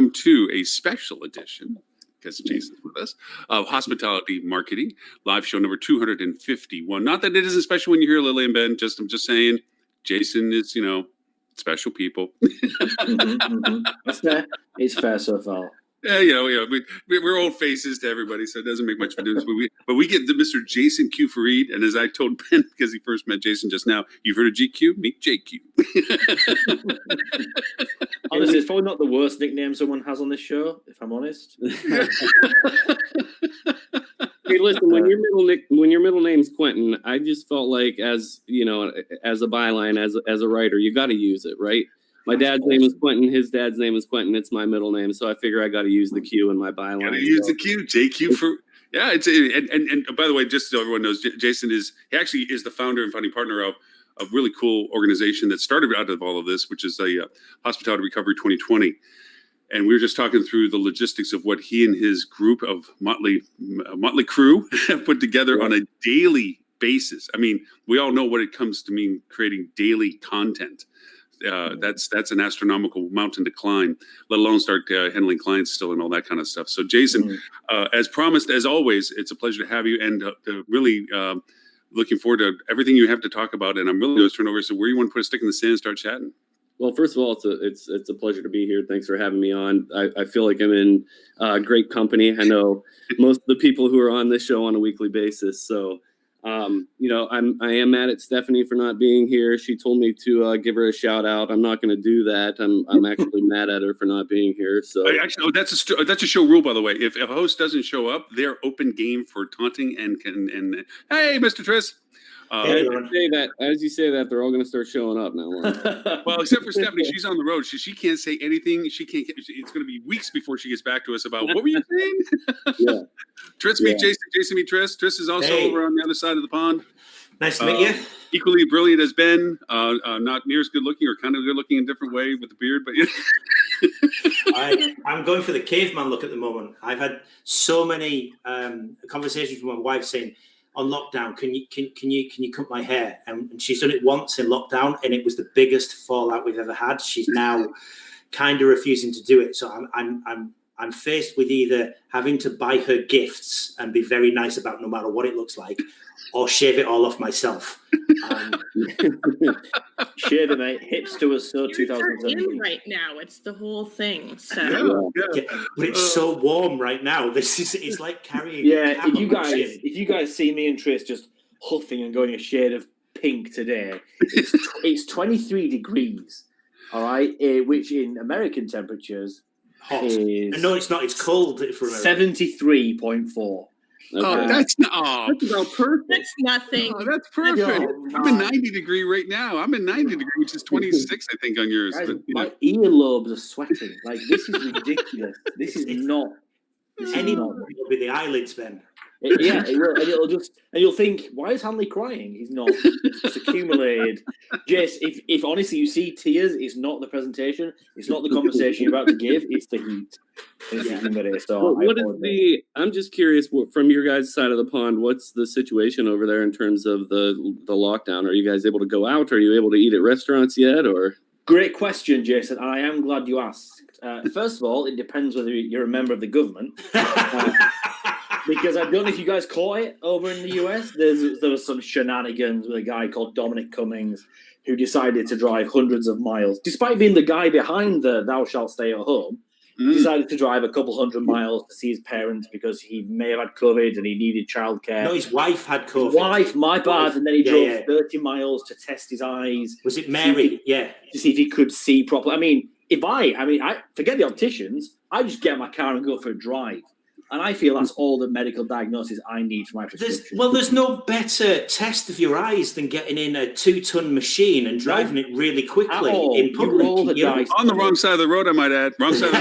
welcome to a special edition, because Jason's with us, of Hospitality Marketing, live show number 251. Not that it isn't special when you hear Lily and Ben, I'm just saying, Jason is, special people. That's fair. It's fair so far. Yeah, we're old faces to everybody, so it doesn't make much of a difference. But we get the Mr. Jason Q. Farid, and as I told Ben, because he first met Jason just now, you've heard of GQ? Meet JQ. Honestly, it's probably not the worst nickname someone has on this show, if I'm honest. Hey, listen, when your middle name's Quentin, I just felt like as a byline, as a writer, you got to use it, right? My dad's name is Quentin. His dad's name is Quentin. It's my middle name, so I figure I got to use the Q in my byline. Got to use the Q, JQ for and by the way, just so everyone knows, Jason is the founder and founding partner of a really cool organization that started out of all of this, which is a Hospitality Recovery 2020. And we were just talking through the logistics of what he and his group of Motley Crew have put together on a daily basis. I mean, we all know what it comes to mean creating daily content. That's an astronomical mountain to climb, let alone start handling clients still and all that kind of stuff. So Jason, as promised, as always, it's a pleasure to have you, and really looking forward to everything you have to talk about. And I'm really going to turn over. So where you want to put a stick in the sand and start chatting? Well, first of all, it's a pleasure to be here. Thanks for having me on. I feel like I'm in great company. I know most of the people who are on this show on a weekly basis. So, I am mad at Stephanie for not being here. She told me to give her a shout out. I'm not going to do that. I'm actually mad at her for not being here. So that's a show rule, by the way. If a host doesn't show up, they're open game for taunting and hey, Mr. Tris. As you say that, they're all going to start showing up now. Well, except for Stephanie, she's on the road. She can't say anything. It's going to be weeks before she gets back to us about what were you saying? Yeah. Tris meet Jason. Jason meet Tris. Tris is also over on the other side of the pond. Nice to meet you. Equally brilliant as Ben. Not near as good looking, or kind of good looking in a different way with the beard, but I'm going for the caveman look at the moment. I've had so many conversations with my wife saying, on lockdown, can you cut my hair? And she's done it once in lockdown, and it was the biggest fallout we've ever had. She's now kind of refusing to do it. So I'm faced with either having to buy her gifts and be very nice about no matter what it looks like, or shave it all off myself. Shave it, mate. Hipster was so 2017. Right now, it's the whole thing. So, but it's so warm right now. It's like carrying. Yeah, if you guys see me and Trace just huffing and going a shade of pink today, it's 23 degrees. All right, which in American temperatures hot. Is no, it's not. It's cold for America. 73.4. Okay. Oh, that's about perfect. That's nothing. Oh, that's perfect. I'm in 90 degree right now. I'm in 90 degree, which is 26, I think, on yours. Guys, my earlobes are sweating. Like, this is ridiculous. This is not. Anyone will be the eyelids, Ben. It will. And you'll think, why is Hanley crying? He's not. It's accumulated. Jess, if honestly you see tears, it's not the presentation. It's not the conversation you're about to give. It's the heat. I'm just curious, from your guys' side of the pond, what's the situation over there in terms of the lockdown? Are you guys able to go out? Are you able to eat at restaurants yet? Or great question, Jason. I am glad you asked. First of all, it depends whether you're a member of the government. Because I don't know if you guys caught it over in the US. There was some shenanigans with a guy called Dominic Cummings who decided to drive hundreds of miles. Despite being the guy behind the Thou Shalt Stay at Home, he decided to drive a couple hundred miles to see his parents because he may have had COVID and he needed childcare. No, his wife had COVID. His wife, my bad. And then he drove 30 miles to test his eyes. Was it Mary? To see if he could see properly. I mean, I forget the opticians. I just get in my car and go for a drive. And I feel that's all the medical diagnosis I need for my prescription. There's no better test of your eyes than getting in a 2-ton machine and driving it really quickly in public. On the wrong side of the road, I might add. Wrong side of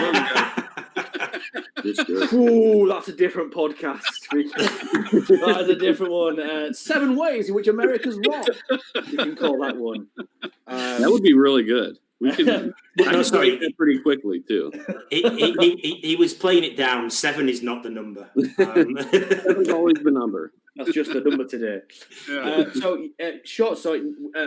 the road. Ooh, that's a different podcast. That is a different one. 7 ways in which America's wrong. You can call that one. That would be really good. We could. Pretty quickly too. He was playing it down. 7 is not the number. 7's always the number. That's just the number today.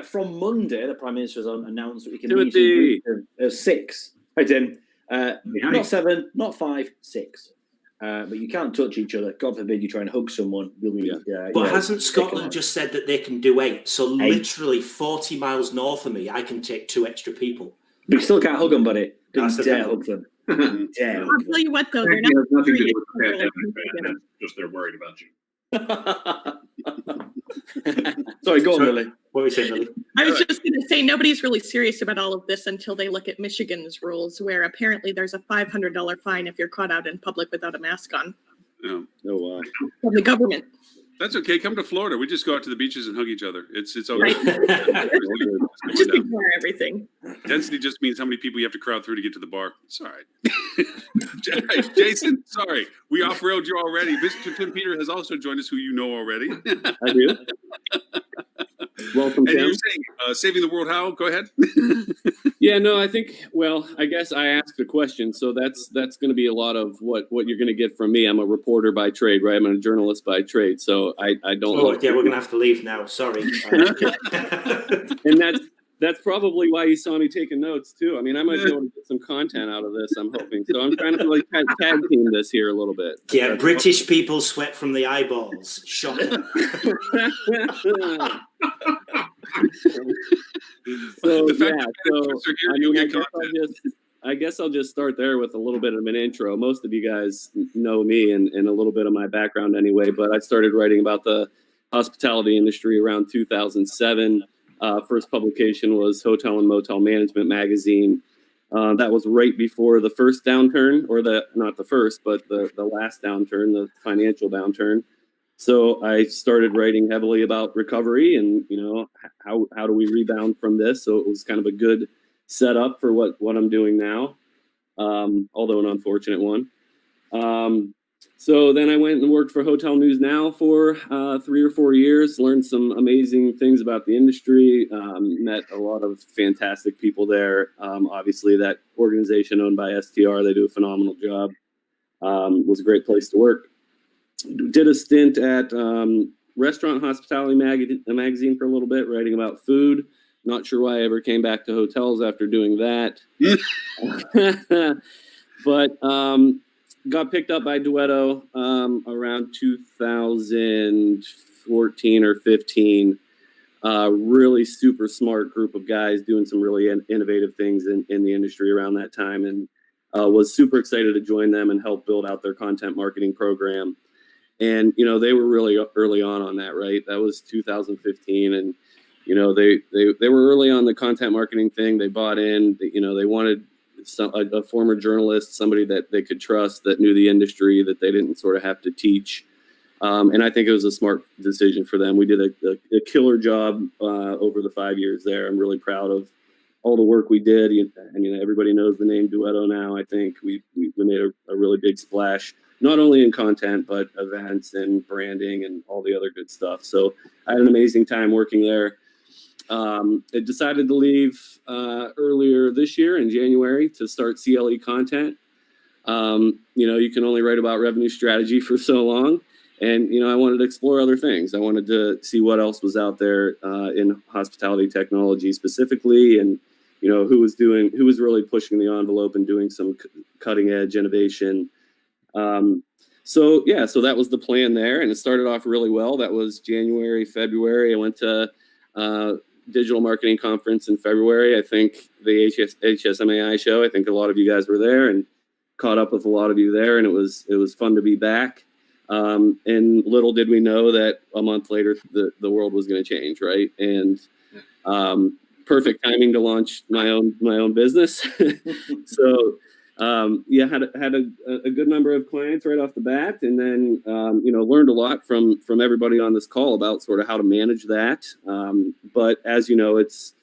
From Monday, the Prime Minister has announced that we can meet 6. Hi, Tim. Not 7, not 5, 6. But you can't touch each other. God forbid you try and hug someone. You'll be, But hasn't Scotland just said that they can do 8? So literally 40 miles north of me, I can take 2 extra people. But you still can't hug them, buddy. That's Don't the dare thing. hug them. Dare I'll hug tell you what, though, It they're not. has nothing to do with the treated pandemic, man. That's just they're worried about you. them. Sorry, go on, Sorry. Lily. What were you saying, Lily? I was just going to say nobody's really serious about all of this until they look at Michigan's rules, where apparently there's a $500 fine if you're caught out in public without a mask on Yeah. Oh, from the government. That's okay. Come to Florida. We just go out to the beaches and hug each other. It's okay. Right. It's Just going down. ignore everything. Density just means how many people you have to crowd through to get to the bar. It's all right. Jason, sorry. We off-railed you already. Mr. Tim Peter has also joined us, who you know already. And I do. Welcome, Tim. you're saying, saving the world how? Go ahead. Yeah, no, I think. Well, I guess I asked a question, so that's going to be a lot of what you're going to get from me. I'm a reporter by trade, right? I'm a journalist by trade, so I don't. Oh, yeah, we're going to have to leave now. Sorry. And that's probably why you saw me taking notes too. I mean, I might be able to get some content out of this. I'm hoping. So I'm trying to like tag team this here a little bit. Yeah, British people sweat from the eyeballs. Shocking. So The fact yeah, that so are here, I you'll mean, get I guess I'll just start there with a little bit of an intro. Most of you guys know me and a little bit of my background anyway, but I started writing about the hospitality industry around 2007. First publication was Hotel and Motel Management magazine. That was right before the first downturn, or not the first, but the last downturn, the financial downturn. So I started writing heavily about recovery and, how do we rebound from this? So it was kind of a good setup for what I'm doing now, although an unfortunate one. So then I went and worked for Hotel News Now for 3 or 4 years, learned some amazing things about the industry, met a lot of fantastic people there. Obviously, that organization owned by STR, they do a phenomenal job. Was a great place to work. Did a stint at Restaurant Hospitality magazine for a little bit, writing about food. Not sure why I ever came back to hotels after doing that. But got picked up by Duetto around 2014 or 15. Really super smart group of guys doing some really innovative things in the industry around that time, and was super excited to join them and help build out their content marketing program. And, they were really early on that, right? That was 2015. And, they were early on the content marketing thing. They bought in, they wanted a former journalist, somebody that they could trust, that knew the industry, that they didn't sort of have to teach. And I think it was a smart decision for them. We did a killer job over the 5 years there. I'm really proud of all the work we did. Everybody knows the name Duetto now. I think we made a really big splash, not only in content, but events and branding and all the other good stuff. So I had an amazing time working there. I decided to leave earlier this year in January to start CLE Content. You can only write about revenue strategy for so long. And, I wanted to explore other things. I wanted to see what else was out there in hospitality technology specifically, and, who was really pushing the envelope and doing some cutting edge innovation. So that was the plan there, and it started off really well. That was January, February. I went to Digital Marketing Conference in February. I think the HSMAI show. I think a lot of you guys were there and caught up with a lot of you there, and it was fun to be back. And little did we know that a month later the world was going to change, right? And perfect timing to launch my own business. So had a good number of clients right off the bat, and then learned a lot from everybody on this call about sort of how to manage that. But as you know, it's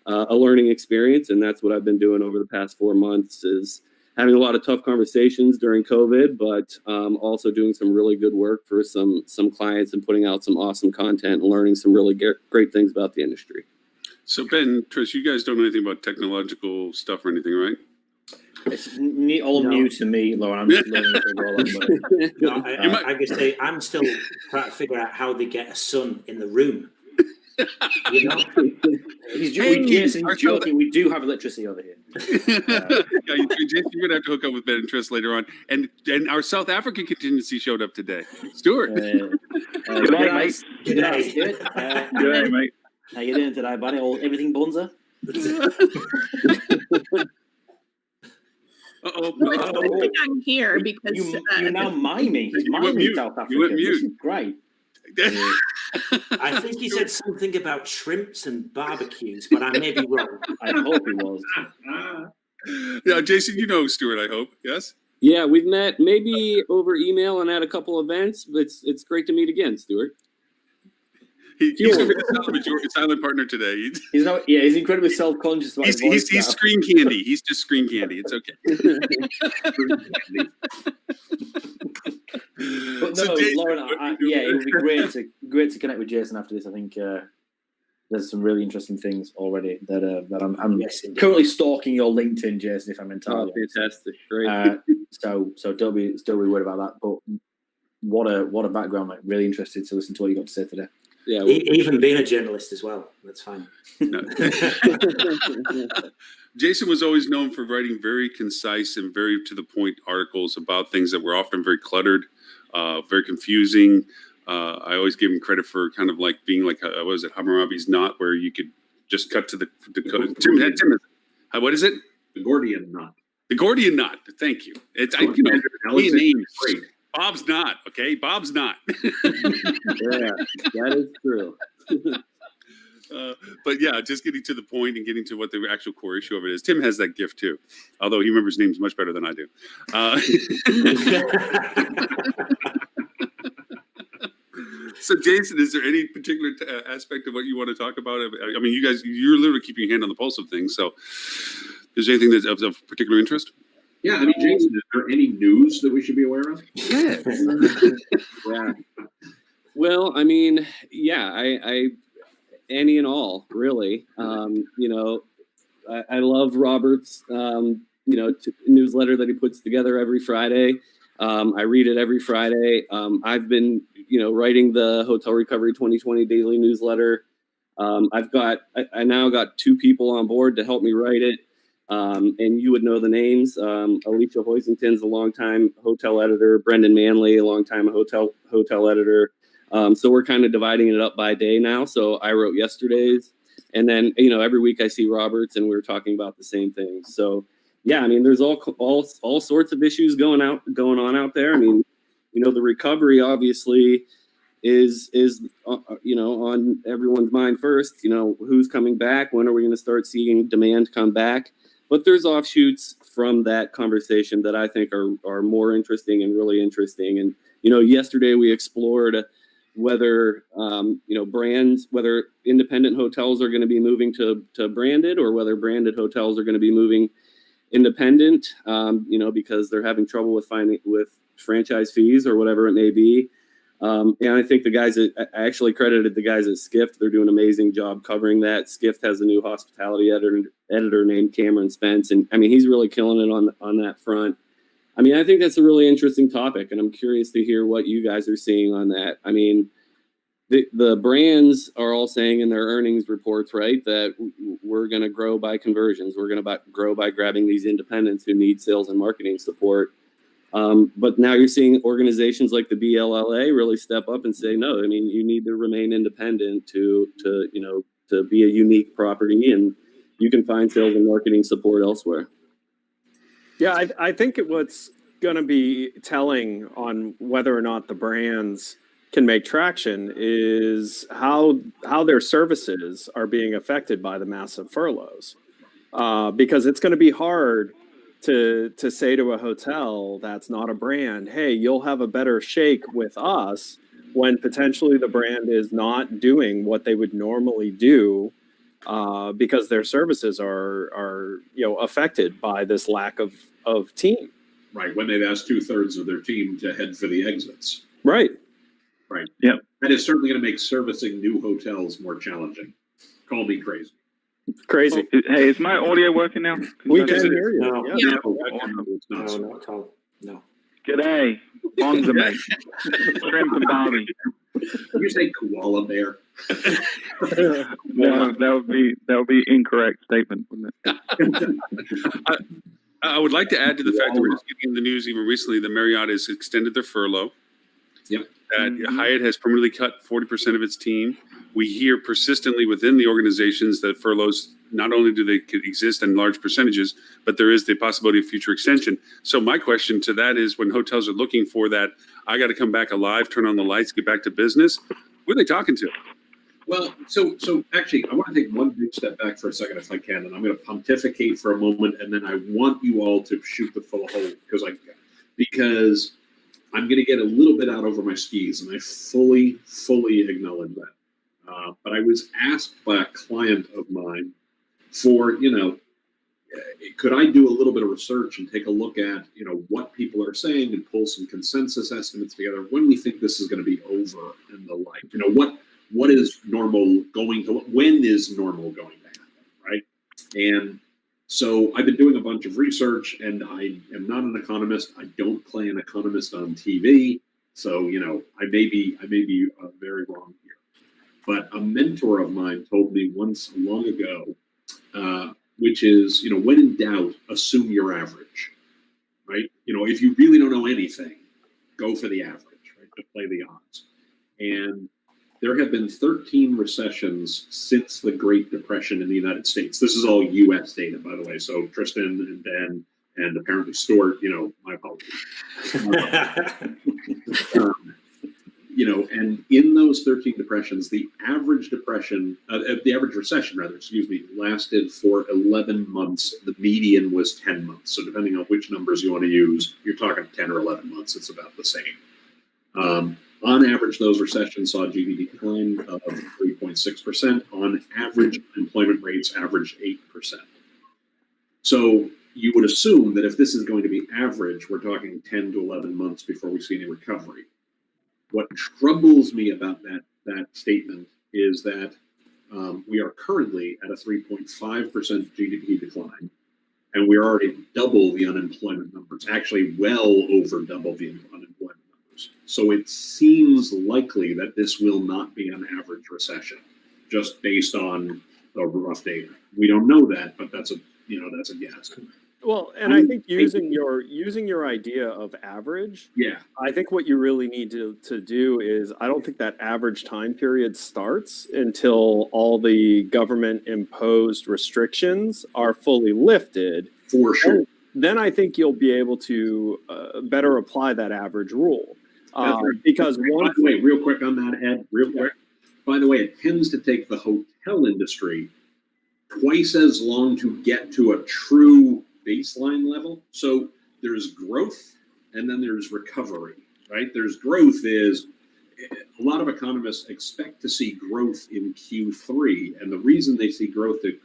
a learning experience, and that's what I've been doing over the past 4 months, is having a lot of tough conversations during COVID, but also doing some really good work for some clients and putting out some awesome content and learning some really great things about the industry. So Ben, Trish, you guys don't know anything about technological stuff or anything, right? It's all new to me, Lauren. I'm just learning as I go along. I can say I'm still trying to figure out how they get a sun in the room. Jason, our he's joking. We do have electricity over here. yeah, Jason, you're gonna have to hook up with Ben and Tris later on. And our South African contingency showed up today. Stuart. Good day, mate. Good day, Stuart. Good day, mate. How you doing today, buddy? Everything bonza? Uh-oh. Well, it's good that I'm here because You're now miming. He's You went miming mute. South Africa. You went mute. This is great. I think he said something about shrimps and barbecues, but I may be wrong. I hope he was. Yeah, Jason, you know Stuart, I hope. Yes? Yeah, we've met maybe over email and at a couple events. But it's great to meet again, Stuart. He's going to be the silent partner today. He's incredibly self-conscious about his voice He's now. screen candy. He's just screen candy. It's okay. But So, no, Jason, Lauren, what are you yeah, doing? it would be great to connect with Jason after this. I think there's some really interesting things already that I'm Yes, indeed. currently stalking your LinkedIn, Jason. If I'm Oh, entirely honest. fantastic! Great. So don't be worried about that. But what a background, mate. Really interested to listen to what you got to say today. Yeah. Even being a journalist as well. That's fine. No. Jason was always known for writing very concise and very to the point articles about things that were often very cluttered, very confusing. I always give him credit for kind of like being like, what was it, Hammurabi's knot, where you could just cut to the Tim, what is it? The Gordian knot. The Gordian knot. Thank you. It's Alexander Great. Bob's knot. Okay, Bob's knot. Yeah, that is true. But yeah, just getting to the point and getting to what the actual core issue of it is. Tim has that gift too, although he remembers names much better than I do. So, Jason, is there any particular aspect of what you want to talk about? I mean, you guys, you're literally keeping your hand on the pulse of things. So, is there anything that's of particular interest? Yeah, I mean, Jason, is there any news that we should be aware of? Yeah. Well, I mean, yeah, I any and all, really. I love Robert's, newsletter that he puts together every Friday. I read it every Friday. I've been, writing the Hotel Recovery 2020 daily newsletter. I now got 2 people on board to help me write it. And you would know the names. Alicia Hoisington's a longtime hotel editor. Brendan Manley, a longtime hotel editor. So we're kind of dividing it up by day now. So I wrote yesterday's, and then every week I see Roberts, and we're talking about the same thing. So yeah, I mean, there's all sorts of issues going on out there. I mean, the recovery obviously is on everyone's mind first. Who's coming back? When are we going to start seeing demand come back? But there's offshoots from that conversation that I think are more interesting and really interesting. And yesterday we explored whether whether independent hotels are going to be moving to branded, or whether branded hotels are going to be moving independent, because they're having trouble with franchise fees or whatever it may be. And I think I actually credited the guys at Skift. They're doing an amazing job covering that. Skift has a new hospitality editor named Cameron Spence. And I mean, he's really killing it on that front. I mean, I think that's a really interesting topic, and I'm curious to hear what you guys are seeing on that. I mean, the brands are all saying in their earnings reports, right, that we're going to grow by conversions. We're going to grow by grabbing these independents who need sales and marketing support. But now you're seeing organizations like the BLLA really step up and say, no, I mean, you need to remain independent to be a unique property, and you can find sales and marketing support elsewhere. Yeah, I think what's going to be telling on whether or not the brands can make traction is how their services are being affected by the massive furloughs. Because it's going to be hard to say to a hotel that's not a brand, hey, you'll have a better shake with us, when potentially the brand is not doing what they would normally do, because their services are affected by this lack of team. Right, when they've asked 2/3 of their team to head for the exits. Right. Right. Yep. That is certainly going to make servicing new hotels more challenging. Call me crazy. Crazy. Hey, is my audio working now? We can hear you. No. Yeah. Yeah. It's not No, so. not at all. No. G'day. Bonza, mate. Shrimp and Barbie. Did you say koala bear? No, that would be incorrect statement, wouldn't it? I would like to add to the fact that we're just getting in the news even recently that Marriott has extended their furlough. Yep. That Hyatt has permanently cut 40% of its team. We hear persistently within the organizations that furloughs, not only do they exist in large percentages, but there is the possibility of future extension. So my question to that is, when hotels are looking for that, I got to come back alive, turn on the lights, get back to business, who are they talking to? Well, so actually, I want to take one big step back for a second, if I can, and I'm going to pontificate for a moment, and then I want you all to shoot the full hole because I'm going to get a little bit out over my skis, and I fully acknowledge that. But I was asked by a client of mine for, could I do a little bit of research and take a look at, what people are saying and pull some consensus estimates together when we think this is going to be over and the like. What is normal when is normal going to happen, right? And so I've been doing a bunch of research, and I am not an economist. I don't play an economist on TV, so I may be very wrong here. But a mentor of mine told me once long ago, which is, when in doubt, assume you're average, right? If you really don't know anything, go for the average, right? To play the odds. And there have been 13 recessions since the Great Depression in the United States. This is all U.S. data, by the way. So Tristan and Ben and apparently Stuart, my apologies. And in those 13 depressions, the average recession, lasted for 11 months. The median was 10 months. So depending on which numbers you want to use, you're talking 10 or 11 months. It's about the same. On average, those recessions saw GDP decline of 3.6%. On average, employment rates averaged 8%. So you would assume that if this is going to be average, we're talking 10 to 11 months before we see any recovery. What troubles me about that statement is that we are currently at a 3.5% GDP decline, and we're already double the unemployment numbers, actually well over double the unemployment numbers. So it seems likely that this will not be an average recession, just based on the rough data. We don't know that, but that's a guess. Well, and I think using your idea of average, Yeah. I think what you really need to do is, I don't think that average time period starts until all the government imposed restrictions are fully lifted. For sure. Then I think you'll be able to better apply that average rule. Because by the way, real quick on that, Ed, quick. By the way, it tends to take the hotel industry twice as long to get to a true baseline level. So there's growth and then there's recovery, right? There's growth is, a lot of economists expect to see growth in Q3. And the reason they see growth to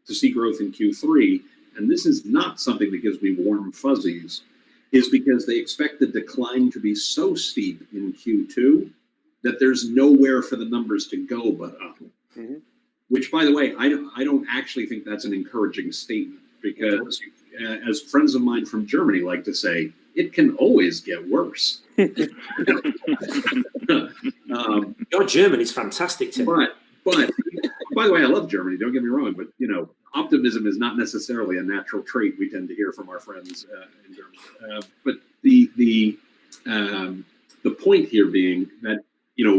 see growth in Q3, and this is not something that gives me warm fuzzies, is because they expect the decline to be so steep in Q2 that there's nowhere for the numbers to go but up. Mm-hmm. Which, by the way, I don't actually think that's an encouraging statement, because as friends of mine from Germany like to say, it can always get worse. Your German is fantastic, Tim. But by the way, I love Germany. Don't get me wrong, but optimism is not necessarily a natural trait we tend to hear from our friends in Germany. But the point here being that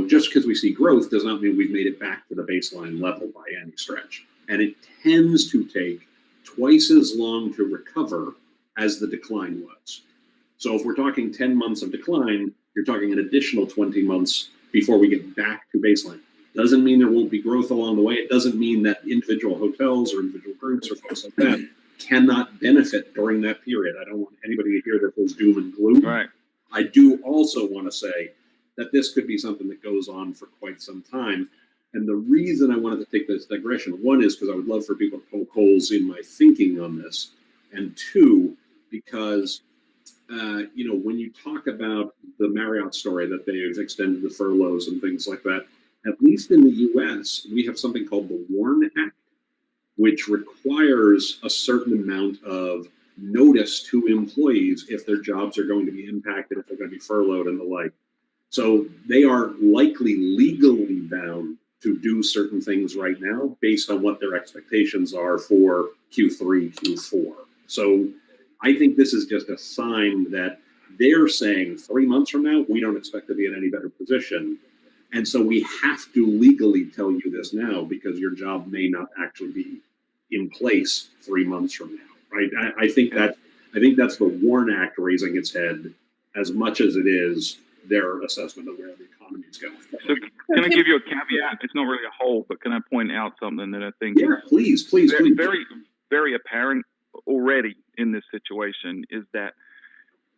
just because we see growth does not mean we've made it back to the baseline level by any stretch, and it tends to take twice as long to recover as the decline was. So if we're talking 10 months of decline, you're talking an additional 20 months before we get back to baseline. Doesn't mean there won't be growth along the way. It doesn't mean that individual hotels or individual groups or folks like that cannot benefit during that period. I don't want anybody to hear that there's doom and gloom. Right. I do also want to say that this could be something that goes on for quite some time. And the reason I wanted to take this digression, one is because I would love for people to poke holes in my thinking on this. And two, because, when you talk about the Marriott story, that they've extended the furloughs and things like that, at least in the US, we have something called the WARN Act, which requires a certain amount of notice to employees if their jobs are going to be impacted, if they're going to be furloughed and the like. So they are likely legally bound to do certain things right now based on what their expectations are for Q3, Q4. So I think this is just a sign that they're saying 3 months from now, we don't expect to be in any better position. And so we have to legally tell you this now because your job may not actually be in place 3 months from now, right? I think that's the WARN Act raising its head as much as it is their assessment of where the economy is going. So can I give you a caveat? It's not really a whole, but can I point out something that I think Yeah, please. very, very apparent already in this situation is that,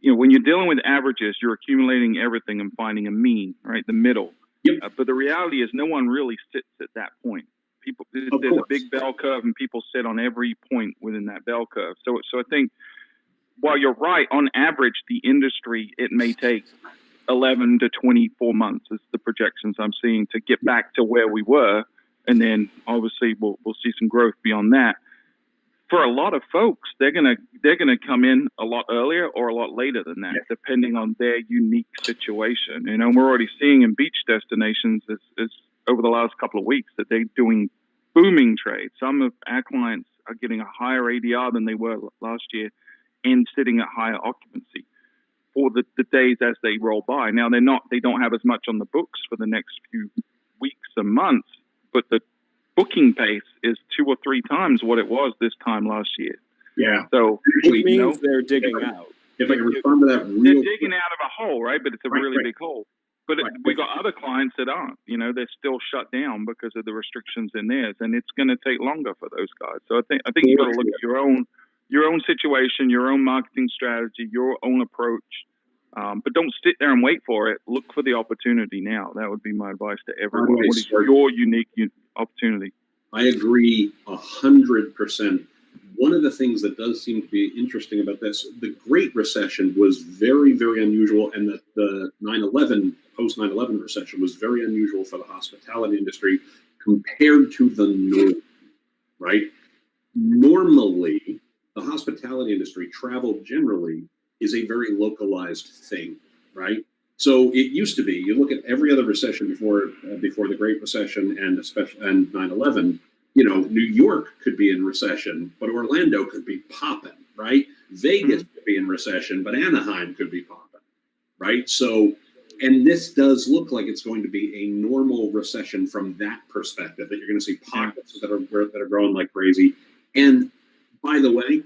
you know, when you're dealing with averages, you're accumulating everything and finding a mean, right? The middle. Yep. But the reality is no one really sits at that point. People, there's a big bell curve and people sit on every point within that bell curve. So I think while you're right, on average, the industry, it may take 11 to 24 months is the projections I'm seeing to get back to where we were. And then obviously we'll see some growth beyond that. For a lot of folks, they're gonna come in a lot earlier or a lot later than that, depending on their unique situation. You know, we're already seeing in beach destinations is over the last couple of weeks that they're doing booming trades. Some of our clients are getting a higher ADR than they were last year and sitting at higher occupancy for the days as they roll by. Now they don't have as much on the books for the next few weeks and months, but the booking pace is 2 or 3 times what it was this time last year. Yeah. So Which means they're digging out. If I can respond to that they're real digging out of a hole, right? But it's a really big hole. But we got other clients that aren't. You know, they're still shut down because of the restrictions in theirs, and it's going to take longer for those guys. So I think you got to look at your own situation, your own marketing strategy, your own approach. But don't sit there and wait for it. Look for the opportunity now. That would be my advice to everyone. What is your unique opportunity? I agree 100%. One of the things that does seem to be interesting about this, the Great Recession was very, very unusual, and the 9/11, post 9/11 recession was very unusual for the hospitality industry compared to the norm, right? Normally, the hospitality industry, travel generally, is a very localized thing, right? So it used to be, you look at every other recession before the Great Recession and 9/11, you know, New York could be in recession, but Orlando could be popping, right? Vegas could be in recession, but Anaheim could be popping, right? So, and this does look like it's going to be a normal recession from that perspective, that you're going to see pockets that are growing like crazy. And by the way,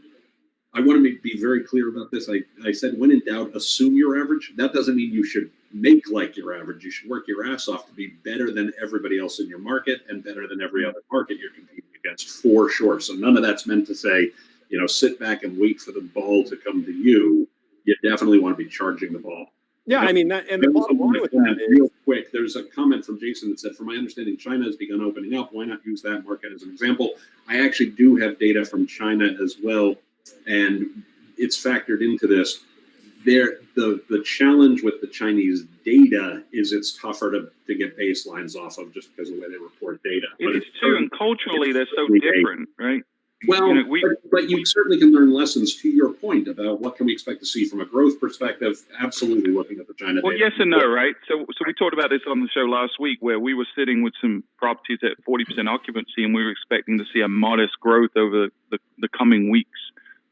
I want to be very clear about this. I said, when in doubt, assume your average. That doesn't mean you should make like your average. You should work your ass off to be better than everybody else in your market and better than every other market you're competing against, for sure. So none of that's meant to say, you know, sit back and wait for the ball to come to you. You definitely want to be charging the ball. Yeah, I mean, and the bottom line with that is, real quick, there's a comment from Jason that said, from my understanding, China has begun opening up. Why not use that market as an example? I actually do have data from China as well, and it's factored into this. The challenge with the Chinese data is it's tougher to get baselines off of just because of the way they report data. It is too, and culturally they're so different, right? Well, You know, but you certainly can learn lessons, to your point, about what can we expect to see from a growth perspective. Absolutely looking at the China Well, data. yes and no, right? So we talked about this on the show last week, where we were sitting with some properties at 40% occupancy, and we were expecting to see a modest growth over the coming weeks,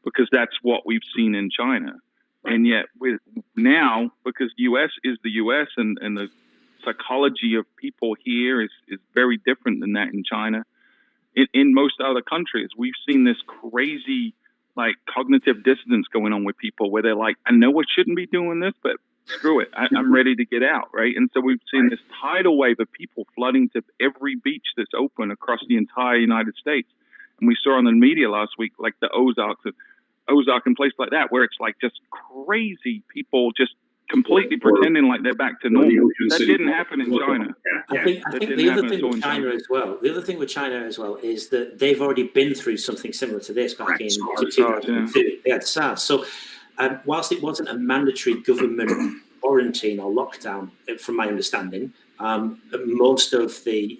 because that's what we've seen in China. And yet now, because U.S. is the U.S. and the psychology of people here is very different than that in China. In most other countries, we've seen this crazy, like, cognitive dissonance going on with people where they're like, I know I shouldn't be doing this, but screw it, I'm ready to get out, right? And so we've seen this tidal wave of people flooding to every beach that's open across the entire United States. And we saw on the media last week, like the Ozark and places like that, where it's like just crazy people just completely pretending like they're back to normal. That didn't happen in China. I think the other thing with China as well. The other thing with China as well is that they've already been through something similar to this back in 2002. They had SARS. So whilst it wasn't a mandatory government quarantine or lockdown, from my understanding, most of the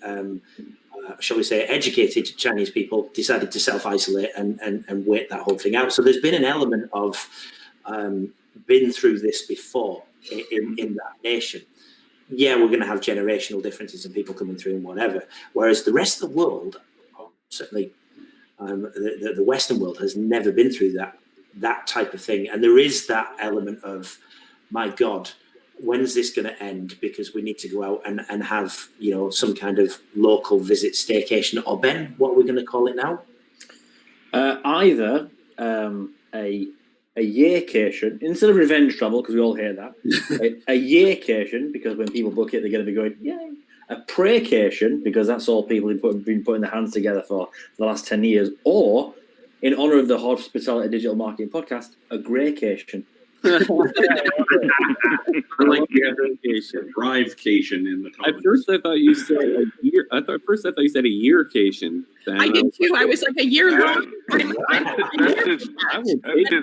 shall we say, educated Chinese people decided to self-isolate and wait that whole thing out. So there's been an element of been through this before in that nation. yeah, we're going to have generational differences and people coming through and whatever. Whereas the rest of the world, certainly the Western world, has never been through that type of thing. And there is that element of, my God, when's this going to end? Because we need to go out and have, you know, some kind of local visit staycation, or Ben, what are we going to call it now? Either a yearcation instead of revenge travel, because we all hear that. a yearcation, because when people book it, they're going to be going, yay. A praycation, because that's all people have been putting their hands together for the last 10 years. Or, in honor of the Hospitality Digital Marketing Podcast, a greycation. I like the Drivecation in the At comments. first, I thought you said a year. First I thought you said a yearcation. I did too. I was like a year long. That's just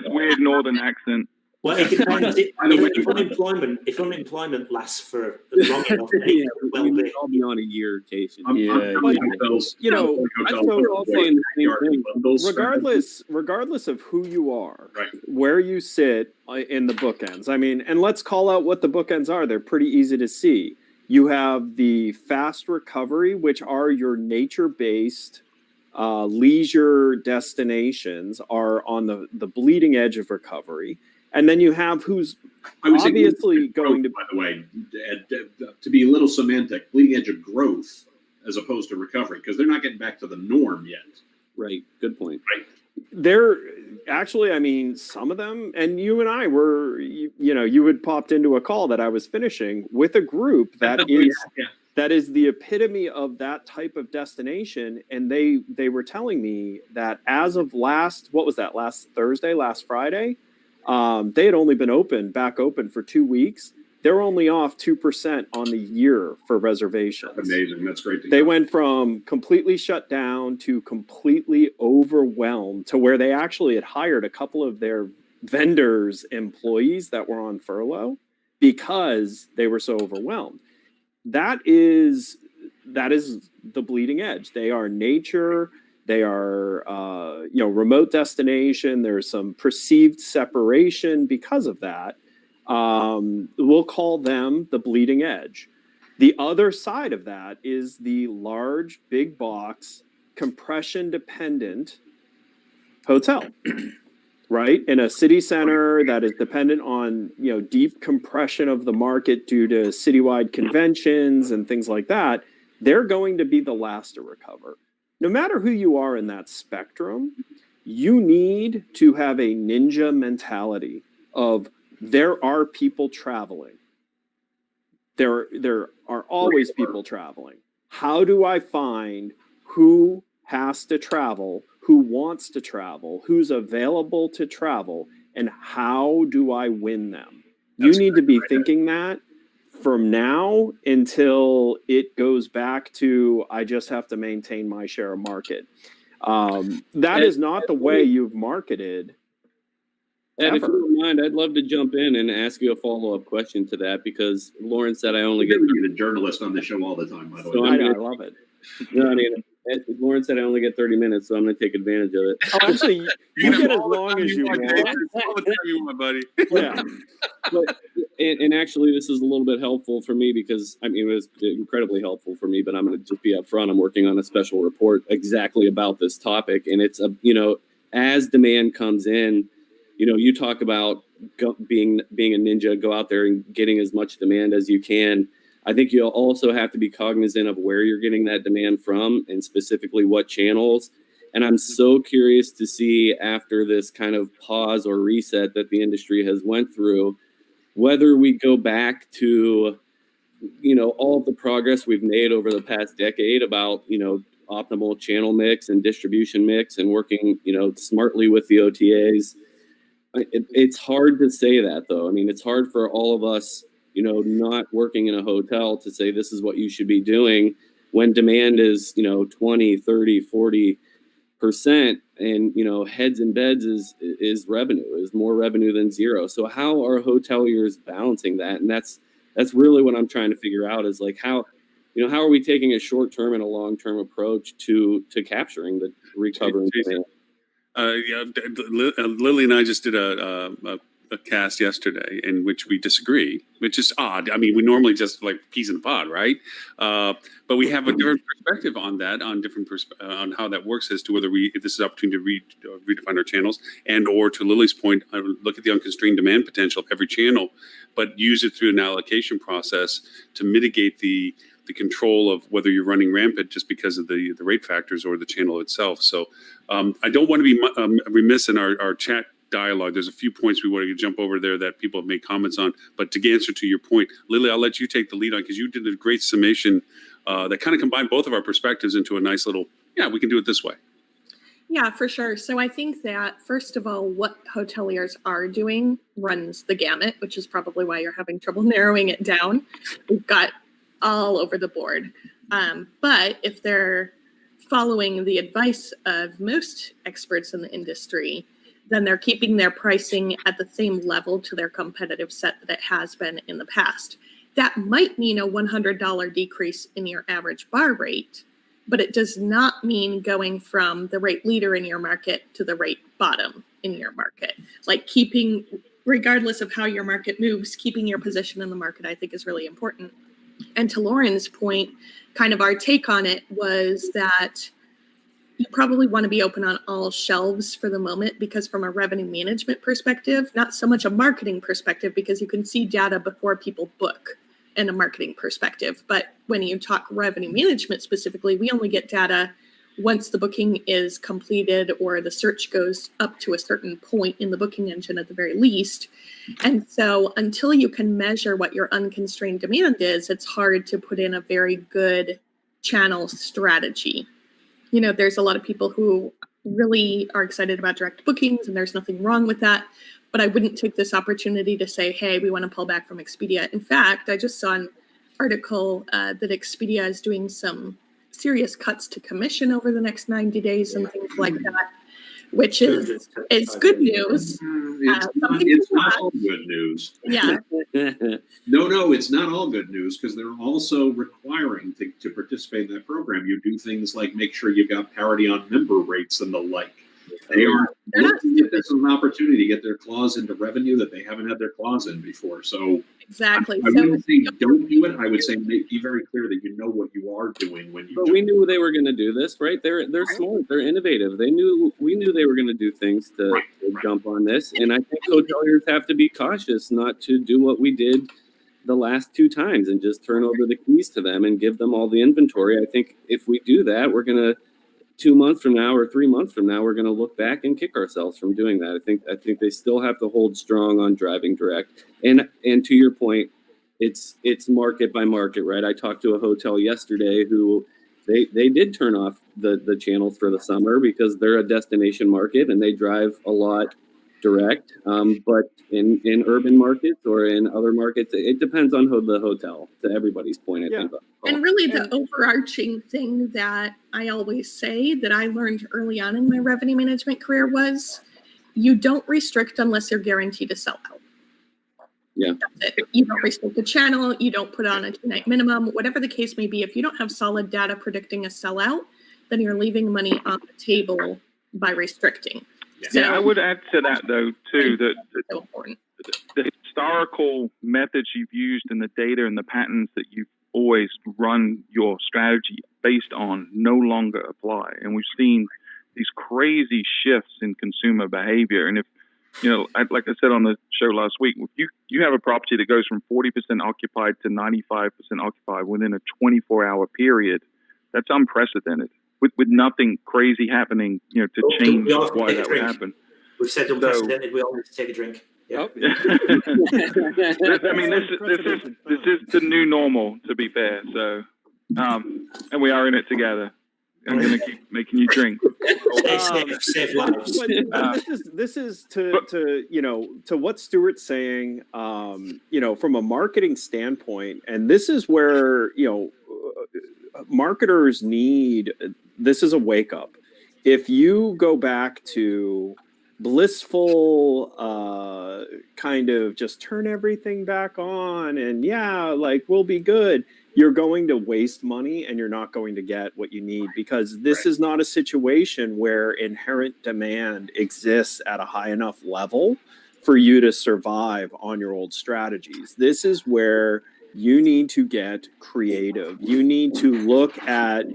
weird northern accent. Well, it depends. If unemployment lasts for long enough, it will be. I'll be on a yearcation. You know, we're all saying the same thing. regardless of who you are, Right. where you sit in the bookends. I mean, and let's call out what the bookends are. They're pretty easy to see. You have the fast recovery, which are your nature-based leisure destinations, are on the bleeding edge of recovery. And then you have who's obviously going to. By the way, to be a little semantic, bleeding edge of growth as opposed to recovery, because they're not getting back to the norm yet. Right. Good point. Right. They're actually, I mean, some of them, and you and I were, you had popped into a call that I was finishing with a group that that is the epitome of that type of destination. And they were telling me that as of last Thursday, last Friday, they had only been back open for 2 weeks. They're only off 2% on the year for reservations. Amazing. That's great to hear. They went from completely shut down to completely overwhelmed, to where they actually had hired a couple of their vendors' employees that were on furlough because they were so overwhelmed. That is the bleeding edge. They are nature. They are, remote destination. There's some perceived separation because of that. We'll call them the bleeding edge. The other side of that is the large, big box, compression dependent hotel, right? In a city center that is dependent on, deep compression of the market due to citywide conventions and things like that. They're going to be the last to recover. No matter who you are in that spectrum, you need to have a ninja mentality of, there are people traveling. There are always people traveling. How do I find who has to travel, who wants to travel, who's available to travel, and how do I win them? You need to be thinking that from now until it goes back to, I just have to maintain my share of market. That is not the way you've marketed. And if you don't mind, I'd love to jump in and ask you a follow-up question to that, because Lauren said I only get a journalist on the show all the time, by the way. So I love it. No, I mean, Lauren said I only get 30 minutes, so I'm going to take advantage of it. Oh, actually, you get as long as you want. All the time you want, buddy. Yeah. But, and actually, this is a little bit helpful for me, because it was incredibly helpful for me, but I'm going to just be upfront. I'm working on a special report exactly about this topic. And it's, as demand comes in, you talk about being a ninja, go out there and getting as much demand as you can. I think you'll also have to be cognizant of where you're getting that demand from, and specifically what channels. And I'm so curious to see, after this kind of pause or reset that the industry has went through, whether we go back to, all of the progress we've made over the past decade about, optimal channel mix and distribution mix and working, smartly with the OTAs. It's hard to say that, though. I mean, it's hard for all of us, not working in a hotel, to say this is what you should be doing when demand is, 20, 30, 40%, and, heads and beds is revenue, is more revenue than zero. So how are hoteliers balancing that? And that's really what I'm trying to figure out, is like, how are we taking a short-term and a long-term approach to capturing the recovering demand? Lily and I just did a cast yesterday in which we disagree, which is odd. I mean, we normally just like peas in a pod, right? But we have a different perspective on that, on different on how that works as to whether this is an opportunity to redefine our channels, and or to Lily's point, look at the unconstrained demand potential of every channel, but use it through an allocation process to mitigate the control of whether you're running rampant just because of the rate factors or the channel itself. So I don't want to be remiss in our chat dialogue. There's a few points we want to jump over there that people have made comments on. But to answer to your point, Lily, I'll let you take the lead on, because you did a great summation that kind of combined both of our perspectives into a nice little, yeah, we can do it this way. Yeah, for sure. So I think that, first of all, what hoteliers are doing runs the gamut, which is probably why you're having trouble narrowing it down. We've got all over the board. But if they're following the advice of most experts in the industry, then they're keeping their pricing at the same level to their competitive set that it has been in the past. That might mean a $100 decrease in your average bar rate, but it does not mean going from the rate leader in your market to the rate bottom in your market. Like keeping, regardless of how your market moves, keeping your position in the market, I think, is really important. And to Lauren's point, kind of our take on it was that you probably want to be open on all shelves for the moment, because from a revenue management perspective, not so much a marketing perspective, because you can see data before people book in a marketing perspective. But when you talk revenue management specifically, we only get data once the booking is completed or the search goes up to a certain point in the booking engine at the very least. And so until you can measure what your unconstrained demand is, it's hard to put in a very good channel strategy. You know, there's a lot of people who really are excited about direct bookings, and there's nothing wrong with that. But I wouldn't take this opportunity to say, hey, we want to pull back from Expedia. In fact, I just saw an article that Expedia is doing some serious cuts to commission over the next 90 days and things like that, which is good news. It's not all good news. Yeah. No, it's not all good news, because they're also requiring to participate in that program. You do things like make sure you've got parity on member rates and the like. They are looking at this as an opportunity to get their claws into revenue that they haven't had their claws in before. So Exactly. I wouldn't say don't do it. I would say be very clear that you know what you are doing when you. But we knew they were going to do this, right? They're smart. They're innovative. We knew they were going to do things to jump on this. And I think hoteliers have to be cautious not to do what we did the last two times and just turn over the keys to them and give them all the inventory. I think if we do that, we're going to 2 months from now or 3 months from now, we're going to look back and kick ourselves from doing that. I think they still have to hold strong on driving direct. And to your point, it's market by market, right? I talked to a hotel yesterday who they did turn off the channels for the summer because they're a destination market and they drive a lot direct. But in urban markets or in other markets, it depends on the hotel, to everybody's point, I think. And really the overarching thing that I always say that I learned early on in my revenue management career was you don't restrict unless you're guaranteed to sell out. Yeah. That's it. You don't restrict the channel. You don't put on a 2-night minimum, whatever the case may be. If you don't have solid data predicting a sellout, then you're leaving money on the table by restricting. So, I would add to that, though, too, that so important. the historical methods you've used and the data and the patterns that you've always run your strategy based on no longer apply. And we've seen these crazy shifts in consumer behavior. And if, like I said on the show last week, if you have a property that goes from 40% occupied to 95% occupied within a 24-hour period, that's unprecedented. With nothing crazy happening, to change why that would happen. We've said unprecedented. We all need to take a drink. Yeah. I mean, this is the new normal, to be fair. So, and we are in it together. I'm going to keep making you drink. Save lives. But this is to what Stuart's saying. From a marketing standpoint, and this is where marketers need. This is a wake up. If you go back to blissful kind of just turn everything back on and we'll be good, you're going to waste money and you're not going to get what you need, because this is not a situation where inherent demand exists at a high enough level for you to survive on your old strategies. This is where you need to get creative. You need to look at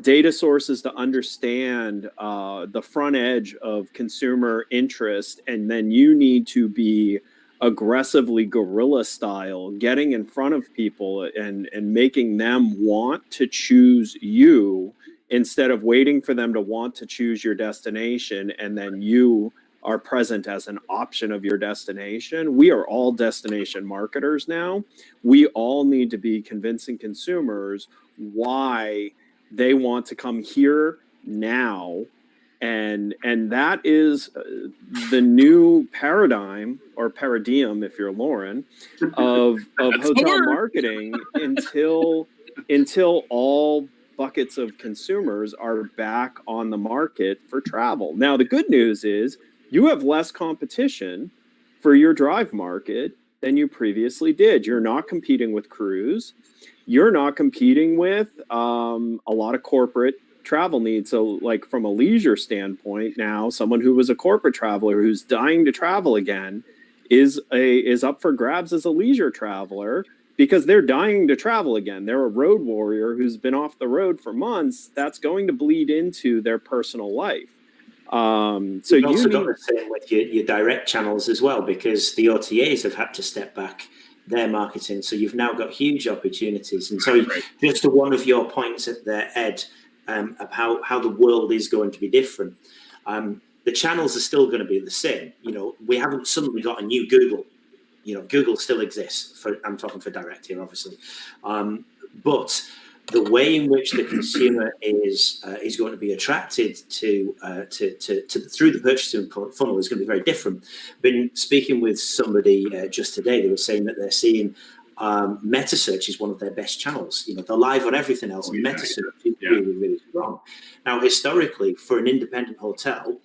data sources to understand the front edge of consumer interest, and then you need to be aggressively guerrilla style, getting in front of people and making them want to choose you instead of waiting for them to want to choose your destination and then you are present as an option of your destination. We are all destination marketers now. We all need to be convincing consumers why they want to come here now. And that is the new paradigm or paradigm, if you're Lauren, of hotel marketing until all buckets of consumers are back on the market for travel. Now, the good news is you have less competition for your drive market than you previously did. You're not competing with cruise. You're not competing with a lot of corporate travel needs. So like from a leisure standpoint now, someone who was a corporate traveler who's dying to travel again is up for grabs as a leisure traveler because they're dying to travel again. They're a road warrior who's been off the road for months. That's going to bleed into their personal life. So you've also got the same with your direct channels as well, because the OTAs have had to step back their marketing. So you've now got huge opportunities. And so just to one of your points at there, Ed, of how the world is going to be different. The channels are still going to be the same. You know, we haven't suddenly got a new Google. You know, Google still exists. I'm talking for direct here, obviously. But the way in which the consumer is going to be attracted to through the purchasing funnel is going to be very different. Been speaking with somebody just today. They were saying that they're seeing meta search is one of their best channels. You know, they're live on everything else. Meta search is really, really strong. Now, historically, for an independent hotel,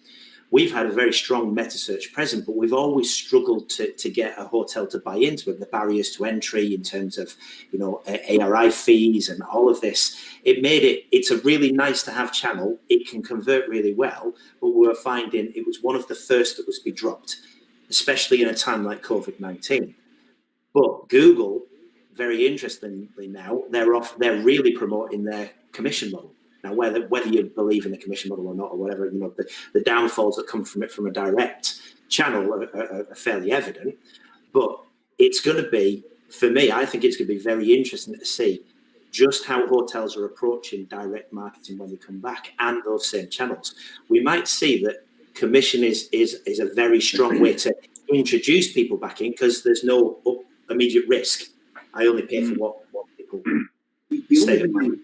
we've had a very strong meta search present, but we've always struggled to get a hotel to buy into it. The barriers to entry in terms of, you know, ARI fees and all of this, it's a really nice to have channel. It can convert really well, but we were finding it was one of the first that was to be dropped, especially in a time like COVID-19. But Google, very interestingly now, they're really promoting their commission model. Now, whether you believe in the commission model or not, or whatever, you know, the downfalls that come from it from a direct channel are fairly evident. But it's going to be, for me, I think it's going to be very interesting to see just how hotels are approaching direct marketing when they come back and those same channels. We might see that commission is a very strong way to introduce people back in because there's no immediate risk. I only pay for what people stay at mind.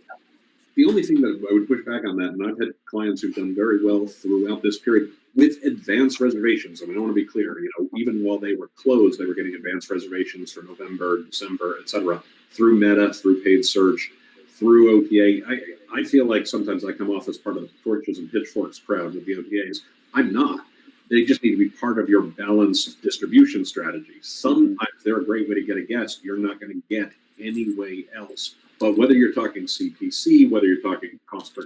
The only thing that I would push back on that, and I've had clients who've done very well throughout this period with advanced reservations. I mean, I want to be clear, you know, even while they were closed, they were getting advanced reservations for November, December, etc. through Meta, through paid search, through OTA. I feel like sometimes I come off as part of the torches and pitchforks crowd with the OTAs. I'm not. They just need to be part of your balanced distribution strategy. Sometimes they're a great way to get a guest you're not going to get anyway else. But whether you're talking CPC, whether you're talking cost per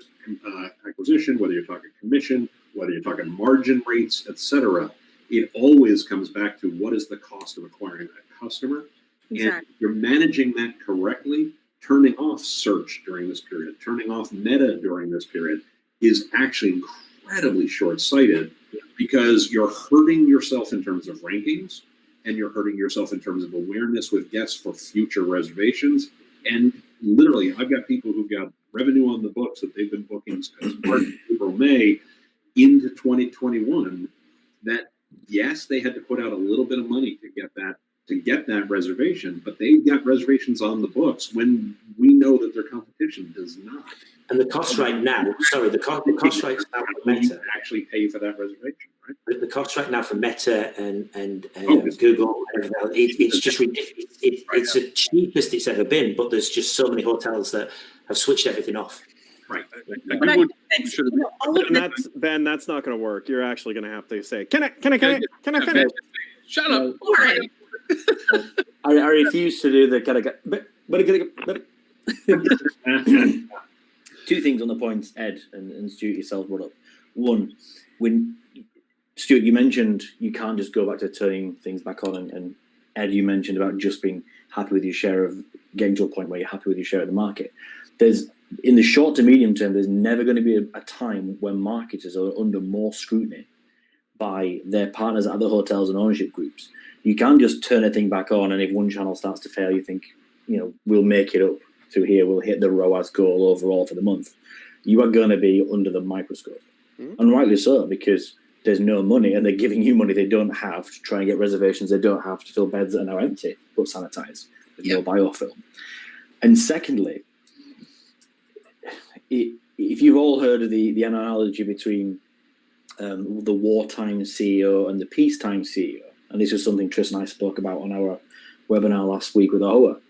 acquisition, whether you're talking commission, whether you're talking margin rates, etc., it always comes back to what is the cost of acquiring that customer. Exactly. And you're managing that correctly. Turning off search during this period, turning off Meta during this period is actually incredibly short-sighted because you're hurting yourself in terms of rankings and you're hurting yourself in terms of awareness with guests for future reservations. And literally, I've got people who've got revenue on the books that they've been booking as March, April, May into 2021 that, yes, they had to put out a little bit of money to get that reservation, but they got reservations on the books when we know that their competition does not. And the cost right now, the cost right now for Meta actually pay for that reservation, right? The cost right now for Meta and Google, it's just ridiculous. It's the cheapest it's ever been, but there's just so many hotels that have switched everything off. Right. Ben, that's not going to work. You're actually going to have to say, can I finish? Shut up. I refuse to do the kind of. Two things on the points Ed and Stuart yourself brought up. One, when Stuart, you mentioned you can't just go back to turning things back on, and Ed, you mentioned about just being happy with your share of getting to a point where you're happy with your share of the market. There's in the short to medium term, there's never going to be a time when marketers are under more scrutiny by their partners at other hotels and ownership groups. You can't just turn a thing back on, and if one channel starts to fail, you think, we'll make it up through here. We'll hit the ROAS goal overall for the month. You are going to be under the microscope, and rightly so, because there's no money, and they're giving you money they don't have to try and get reservations they don't have to fill beds that are now empty but sanitized with no biofilm. And secondly, if you've all heard of the analogy between the wartime CEO and the peacetime CEO, and this is something Tris and I spoke about on our webinar last week with AHOA,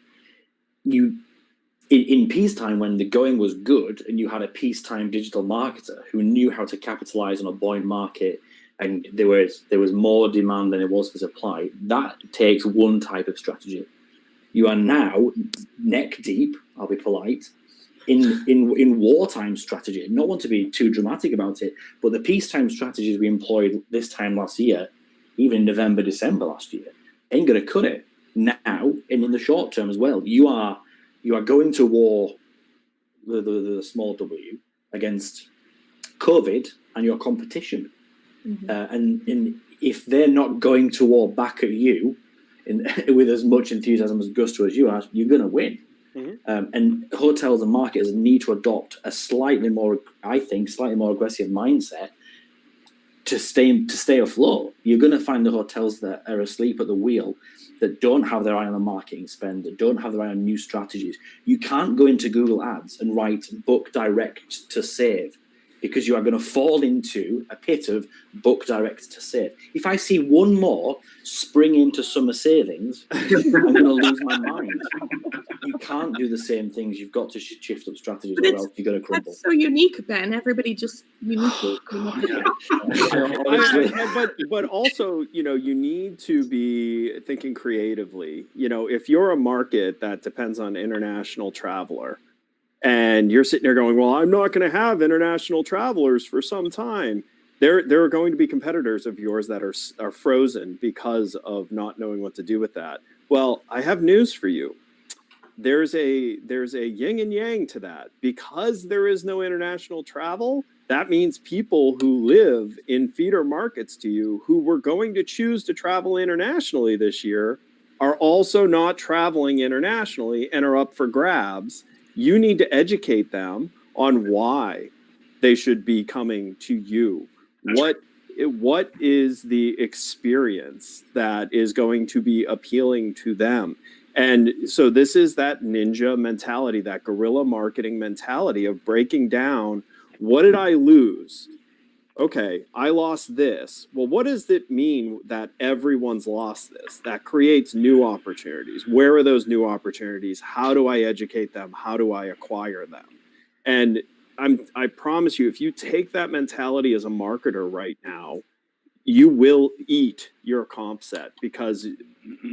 in peacetime, when the going was good and you had a peacetime digital marketer who knew how to capitalize on a buoyant market, and there was more demand than it was for supply, that takes one type of strategy. You are now neck deep, I'll be polite, in wartime strategy. Not want to be too dramatic about it, but the peacetime strategies we employed this time last year, even in November, December last year, ain't going to cut it now and in the short term as well. You are going to war, the small w, against COVID and your competition. And if they're not going to war back at you with as much enthusiasm as gusto as you are, you're going to win. And hotels and marketers need to adopt a slightly more aggressive mindset to stay afloat. You're going to find the hotels that are asleep at the wheel, that don't have their eye on the marketing spend, that don't have their eye on new strategies. You can't go into Google Ads and write book direct to save, because you are going to fall into a pit of book direct to save. If I see one more spring into summer savings, I'm going to lose my mind. You can't do the same things. You've got to shift up strategies, or else you're going to crumble. That's so unique, Ben. Everybody just uniquely. But also, you need to be thinking creatively. If you're a market that depends on international traveler, and you're sitting there going, well, I'm not going to have international travelers for some time. There are going to be competitors of yours that are frozen because of not knowing what to do with that. Well, I have news for you. There's a yin and yang to that. Because there is no international travel, that means people who live in feeder markets to you, who were going to choose to travel internationally this year, are also not traveling internationally and are up for grabs. You need to educate them on why they should be coming to you. What is the experience that is going to be appealing to them? And so this is that ninja mentality, that guerrilla marketing mentality of breaking down, what did I lose? Okay, I lost this. Well, what does it mean that everyone's lost this? That creates new opportunities. Where are those new opportunities? How do I educate them? How do I acquire them? And I promise you, if you take that mentality as a marketer right now, you will eat your comp set, because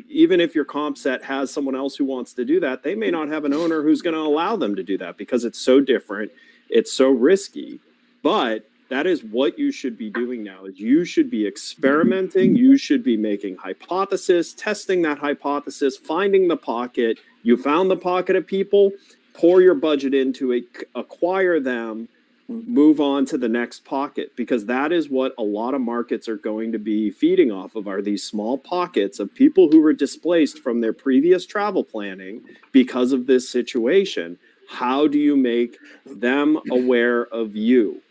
even if your comp set has someone else who wants to do that, they may not have an owner who's going to allow them to do that because it's so different, it's so risky. But that is what you should be doing now. Is you should be experimenting. You should be making hypothesis, testing that hypothesis, finding the pocket. You found the pocket of people, pour your budget into it, acquire them, move on to the next pocket, because that is what a lot of markets are going to be feeding off of, are these small pockets of people who were displaced from their previous travel planning because of this situation. How do you make them aware of you?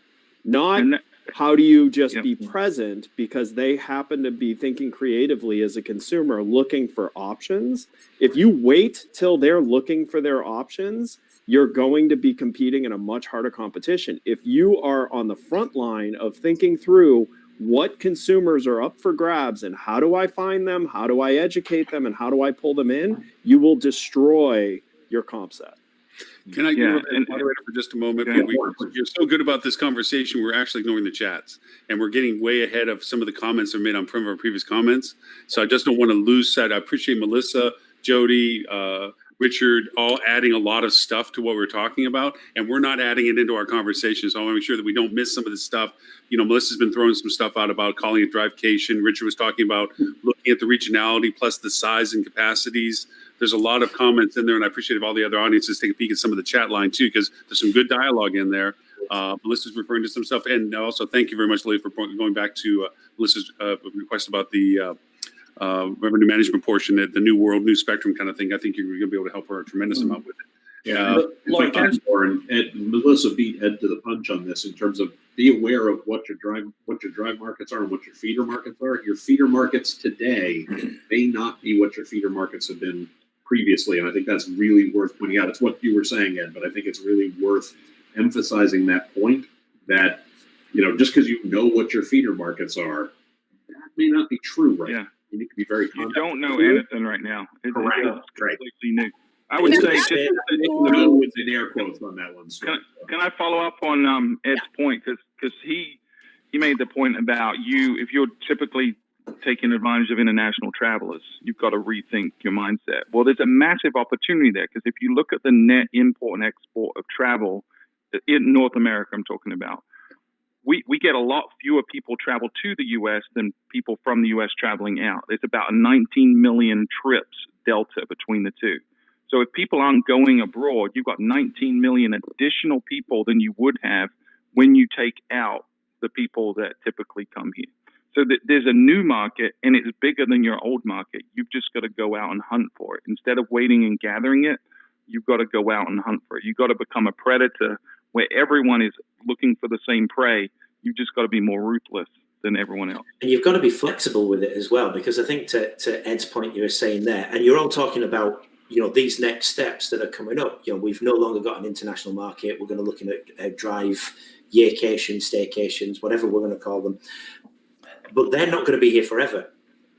Not how do you just be present because they happen to be thinking creatively as a consumer, looking for options. If you wait till they're looking for their options, you're going to be competing in a much harder competition. If you are on the front line of thinking through what consumers are up for grabs and how do I find them, how do I educate them, and how do I pull them in, you will destroy your comp set. Can I go the moderator for just a moment? You're so good about this conversation, we're actually ignoring the chats, and we're getting way ahead of some of the comments that are made on some of our previous comments. So I just don't want to lose sight. I appreciate Melissa, Jody, Richard, all adding a lot of stuff to what we're talking about, and we're not adding it into our conversation. So I want to make sure that we don't miss some of this stuff. You know, Melissa's been throwing some stuff out about calling it drivecation. Richard was talking about looking at the regionality plus the size and capacities. There's a lot of comments in there, and I appreciate if all the other audiences take a peek at some of the chat line too, because there's some good dialogue in there. Melissa's referring to some stuff, and also thank you very much, Lee, for going back to Melissa's request about the revenue management portion, the new world, new spectrum kind of thing. I think you're going to be able to help her a tremendous amount with it. Yeah, Lauren, can I- Lauren, Ed, Melissa beat Ed to the punch on this in terms of be aware of what your drive markets are and what your feeder markets are. Your feeder markets today may not be what your feeder markets have been previously, and I think that's really worth pointing out. It's what you were saying, Ed, but I think it's really worth emphasizing that point that, you know, just because you know what your feeder markets are, that may not be true right now. You need to be very You don't know anything right now. It's Correct. completely new. I would say just no with in air quotes on that one. So. Can I follow up on Ed's point? Because he made the point about if you're typically taking advantage of international travelers, you've got to rethink your mindset. Well, there's a massive opportunity there, because if you look at the net import and export of travel in North America, I'm talking about, we get a lot fewer people travel to the U.S. than people from the U.S. traveling out. There's about 19 million trips delta between the two. So if people aren't going abroad, you've got 19 million additional people than you would have when you take out the people that typically come here. So there's a new market, and it's bigger than your old market. You've just got to go out and hunt for it. Instead of waiting and gathering it, you've got to go out and hunt for it. You've got to become a predator where everyone is looking for the same prey. You've just got to be more ruthless than everyone else. And you've got to be flexible with it as well, because I think to Ed's point you were saying there, and you're all talking about, you know, these next steps that are coming up. You know, we've no longer got an international market. We're going to look at drive, yaycations, staycations, whatever we're going to call them. But they're not going to be here forever.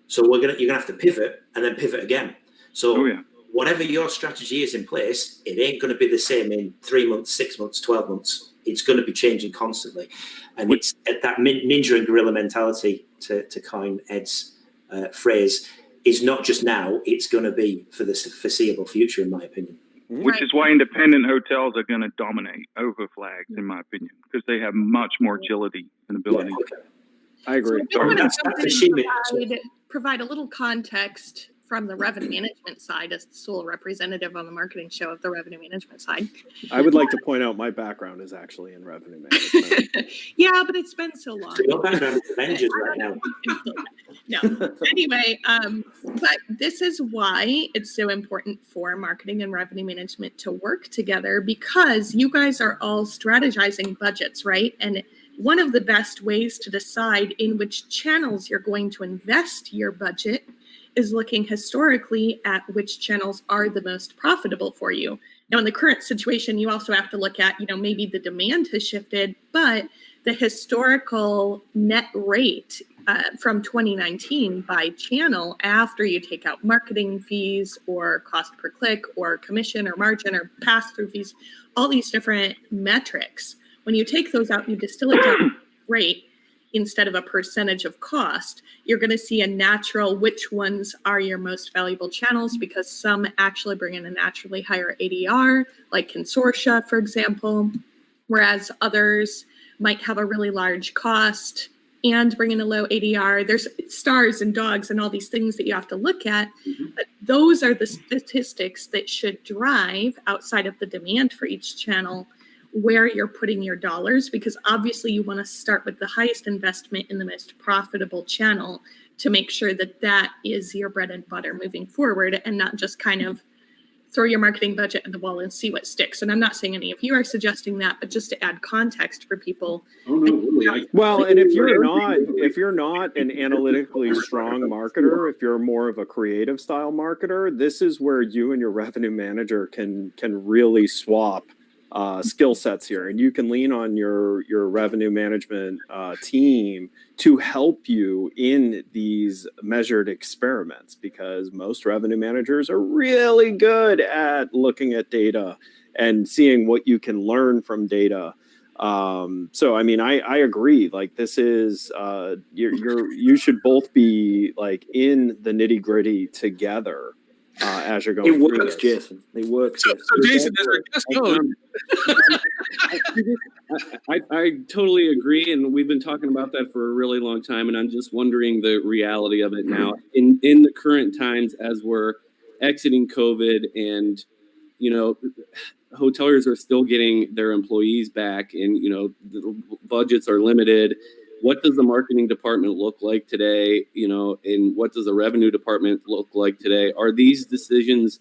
So you're going to have to pivot and then pivot again. So whatever your strategy is in place, it ain't going to be the same in 3 months, 6 months, 12 months. It's going to be changing constantly. And it's at that ninja and gorilla mentality, to coin Ed's phrase, is not just now, it's going to be for the foreseeable future, in my opinion. Which is why independent hotels are going to dominate over flags, in my opinion, because they have much more agility and ability. Yeah, okay. I agree. So I want That's to assuming. provide a little context from the revenue management side as the sole representative on the marketing show of the revenue management side. I would like to point out my background is actually in revenue management. Yeah, but it's been so long. So your background is Avengers right now. No. Anyway, but this is why it's so important for marketing and revenue management to work together, because you guys are all strategizing budgets, right? And one of the best ways to decide in which channels you're going to invest your budget is looking historically at which channels are the most profitable for you. Now, in the current situation, you also have to look at, maybe the demand has shifted, but the historical net rate from 2019 by channel, after you take out marketing fees or cost per click or commission or margin or pass-through fees, all these different metrics, when you take those out, you distill it down to rate instead of a percentage of cost, you're going to see a natural which ones are your most valuable channels, because some actually bring in a naturally higher ADR, like Consortia, for example, whereas others might have a really large cost and bring in a low ADR. There's stars and dogs and all these things that you have to look at. But those are the statistics that should drive, outside of the demand for each channel, where you're putting your dollars, because obviously you want to start with the highest investment in the most profitable channel to make sure that that is your bread and butter moving forward, and not just kind of throw your marketing budget at the wall and see what sticks. And I'm not saying any of you are suggesting that, but just to add context for people. Oh no, really? Well, and if you're not an analytically strong marketer, if you're more of a creative style marketer, this is where you and your revenue manager can really swap skill sets here, and you can lean on your revenue management team to help you in these measured experiments, because most revenue managers are really good at looking at data and seeing what you can learn from data. So I mean, I agree. Like, this is you should both be like in the nitty gritty together as you're going. It through works, this. Jason. It works. So Jason, as our guest goes, I totally agree, and we've been talking about that for a really long time, and I'm just wondering the reality of it now in the current times as we're exiting COVID, and hoteliers are still getting their employees back, and the budgets are limited. What does the marketing department look like today? And what does the revenue department look like today? Are these decisions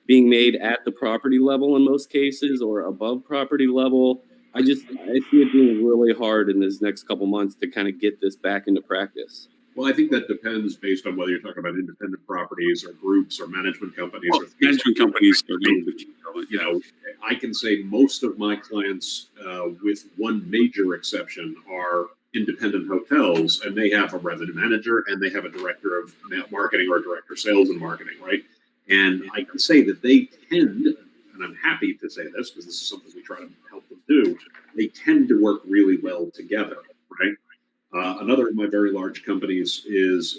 being made at the property level in most cases or above property level? I see it being really hard in this next couple months to kind of get this back into practice. Well, I think that depends based on whether you're talking about independent properties or groups or management companies. well, or management companies are I can say most of my clients, with one major exception, are independent hotels, and they have a revenue manager and they have a director of marketing or a director of sales and marketing, right? And I can say that they tend, and I'm happy to say this because this is something we try to help them do, they tend to work really well together, right? Another of my very large companies is,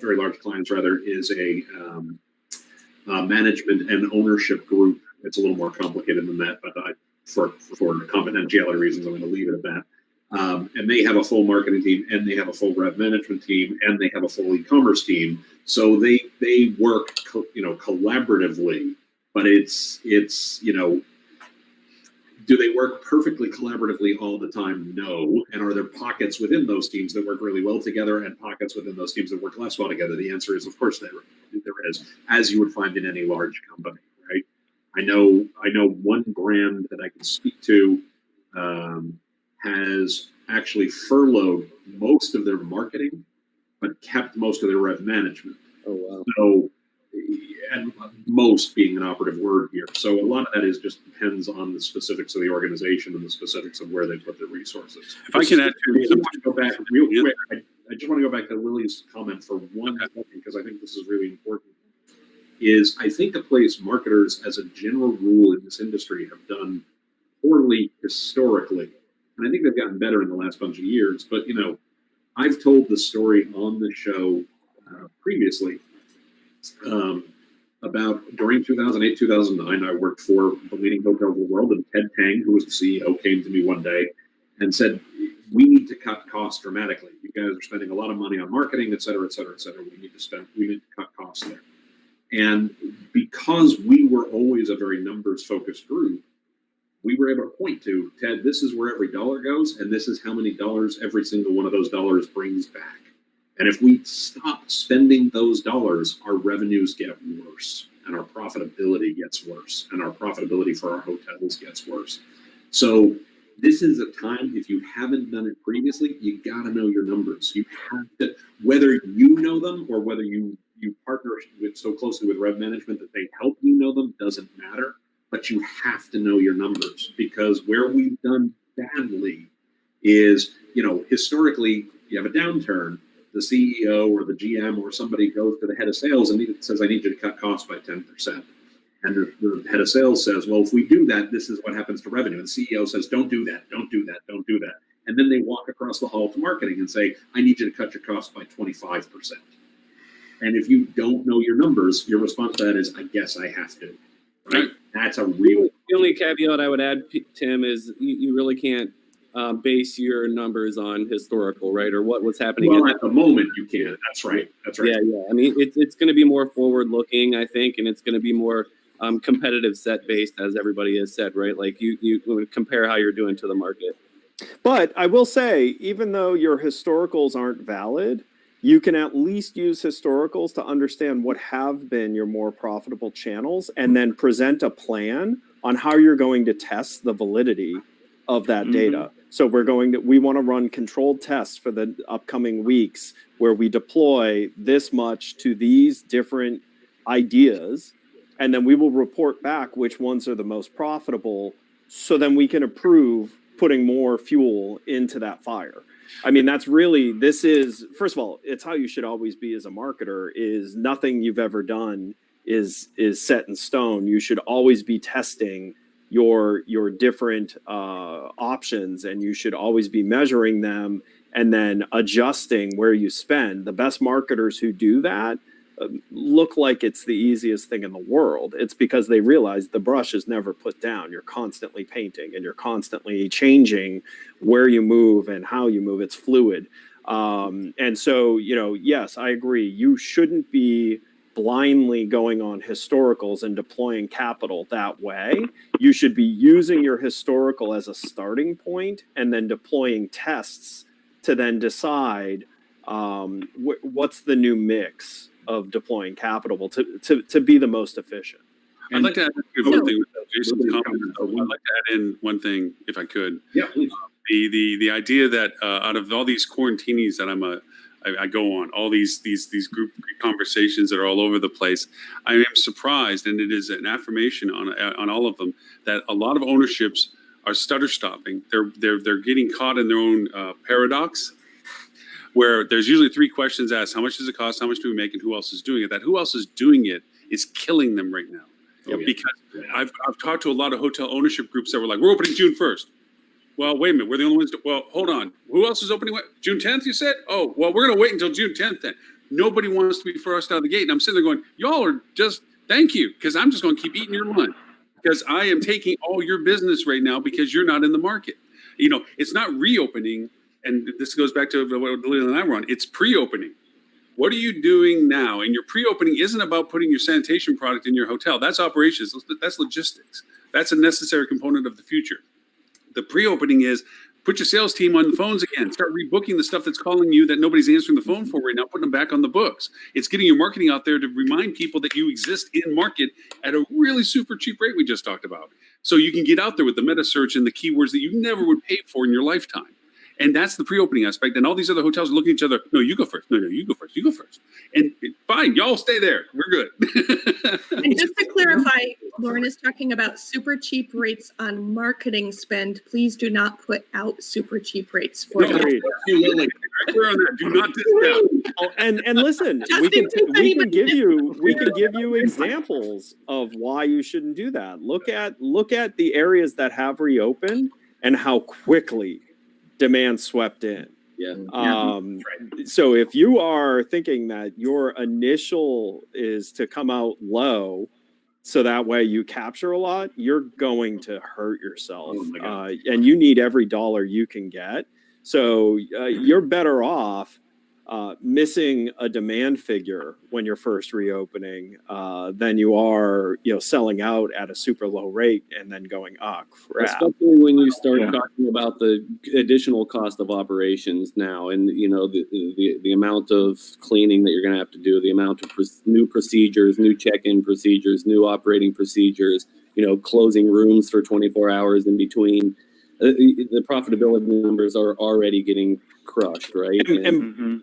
very large clients rather, is a management and ownership group. It's a little more complicated than that, but for confidentiality reasons, I'm going to leave it at that. And they have a full marketing team, and they have a full rev management team, and they have a full e-commerce team. So they work, collaboratively. But it's do they work perfectly collaboratively all the time? No. And are there pockets within those teams that work really well together, and pockets within those teams that work less well together? The answer is, of course, there is, as you would find in any large company, right? I know one brand that I can speak to has actually furloughed most of their marketing, but kept most of their rev management. Oh, wow. So, and most being an operative word here. So a lot of that just depends on the specifics of the organization and the specifics of where they put their resources. If I can add I just want to go back real quick. I just want to go back to Lily's comment for one second, because I think this is really important. I think a place marketers, as a general rule in this industry, have done poorly historically. And I think they've gotten better in the last bunch of years. But, I've told the story on the show previously about during 2008, 2009, I worked for the leading hotel of the world, and Ted Tang, who was the CEO, came to me one day and said, we need to cut costs dramatically. You guys are spending a lot of money on marketing, et cetera, et cetera, et cetera. We need to cut costs there. And because we were always a very numbers focused group, we were able to point to, Ted, this is where every dollar goes, and this is how many dollars every single one of those dollars brings back. And if we stop spending those dollars, our revenues get worse, and our profitability gets worse, and our profitability for our hotels gets worse. So this is a time, if you haven't done it previously, you got to know your numbers. You have to, whether you know them or whether you partner so closely with rev management that they help you know them, doesn't matter. But you have to know your numbers, because where we've done badly is, historically, you have a downturn, the CEO or the GM or somebody goes to the head of sales and says, I need you to cut costs by 10%. And the head of sales says, well, if we do that, this is what happens to revenue. And the CEO says, don't do that, don't do that, don't do that. And then they walk across the hall to marketing and say, I need you to cut your costs by 25%. And if you don't know your numbers, your response to that is, I guess I have to. Right? That's a real. The only caveat I would add, Tim, is you really can't base your numbers on historical, right, or what was happening. Well, at the moment, you can. That's right. That's right. Yeah. I mean, it's going to be more forward-looking, I think, and it's going to be more competitive set-based, as everybody has said, right? Like you compare how you're doing to the market. But I will say, even though your historicals aren't valid, you can at least use historicals to understand what have been your more profitable channels, and then present a plan on how you're going to test the validity of that data. So we want to run controlled tests for the upcoming weeks where we deploy this much to these different ideas, and then we will report back which ones are the most profitable, so then we can approve putting more fuel into that fire. I mean, first of all, it's how you should always be as a marketer. Is nothing you've ever done is set in stone. You should always be testing your different options, and you should always be measuring them and then adjusting where you spend. The best marketers who do that look like it's the easiest thing in the world. It's because they realize the brush is never put down. You're constantly painting and you're constantly changing where you move and how you move. It's fluid. And so, yes, I agree. You shouldn't be blindly going on historicals and deploying capital that way. You should be using your historical as a starting point and then deploying tests to then decide what's the new mix of deploying capital to be the most efficient. I'd like to add one thing with Jason's comment. I'd like to add in one thing, if I could. Yeah, please. The idea that out of all these quarantinis that I go on, all these group conversations that are all over the place, I am surprised, and it is an affirmation on all of them, that a lot of ownerships are stutter stopping. They're getting caught in their own paradox, where there's usually 3 questions asked: how much does it cost? How much do we make? And who else is doing it? That who else is doing it is killing them right now. Oh, yeah. Because I've talked to a lot of hotel ownership groups that were like, we're opening June 1st. Well, wait a minute. We're the only ones. Well, hold on. Who else is opening? June 10th, you said? Oh, well, we're going to wait until June 10th then. Nobody wants to be first out of the gate. And I'm sitting there going, y'all are just, thank you, because I'm just going to keep eating your lunch. Because I am taking all your business right now because you're not in the market. It's not reopening. And this goes back to what Lillian and I were on. It's pre-opening. What are you doing now? And your pre-opening isn't about putting your sanitation product in your hotel. That's operations. That's logistics. That's a necessary component of the future. The pre-opening is put your sales team on the phones again. Start rebooking the stuff that's calling you that nobody's answering the phone for right now, putting them back on the books. It's getting your marketing out there to remind people that you exist in market at a really super cheap rate we just talked about. So you can get out there with the meta search and the keywords that you never would pay for in your lifetime. And that's the pre-opening aspect. And all these other hotels are looking at each other. No, you go first. No, you go first. You go first. And fine, y'all stay there. We're good. And just to clarify, Lauren is talking about super cheap rates on marketing spend. Please do not put out super cheap rates for No, Agreed. Lily, clear on that. Do not discount. Oh, and listen, Just we in can case anybody give didn't you examples of why you shouldn't do that. Look at the areas that have reopened and how quickly demand swept in. Yeah. So if you are thinking that your initial is to come out low, so that way you capture a lot, you're going to hurt yourself. Oh my God. And you need every dollar you can get. So you're better off missing a demand figure when you're first reopening than you are, selling out at a super low rate and then going, crap. Especially when you start talking about the additional cost of operations now, and the amount of cleaning that you're going to have to do, the amount of new procedures, new check-in procedures, new operating procedures, closing rooms for 24 hours in between. The profitability numbers are already getting crushed, right?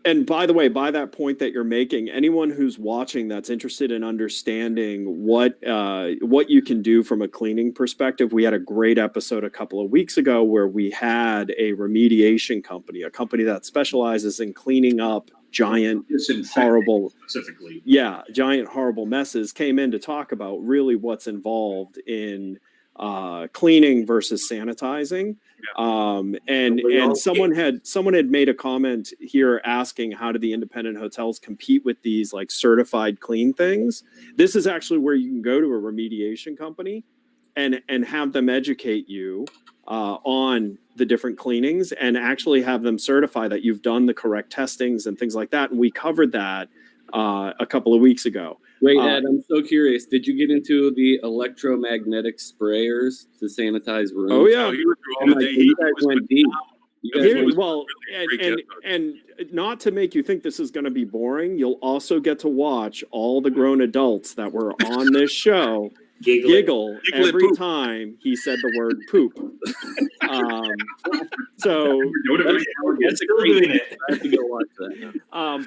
And by the way, by that point that you're making, anyone who's watching that's interested in understanding what you can do from a cleaning perspective, we had a great episode a couple of weeks ago where we had a remediation company, a company that specializes in cleaning up giant, horrible, specifically. Giant, horrible messes, came in to talk about really what's involved in cleaning versus sanitizing. And someone had made a comment here asking, how do the independent hotels compete with these like certified clean things? This is actually where you can go to a remediation company and have them educate you on the different cleanings and actually have them certify that you've done the correct testings and things like that. And we covered that a couple of weeks ago. Wait, Ed, I'm so curious. Did you get into the electromagnetic sprayers to sanitize rooms? Oh yeah. You were through all the day. You guys went deep. And not to make you think this is going to be boring, you'll also get to watch all the grown adults that were on this show giggle every time he said the word poop.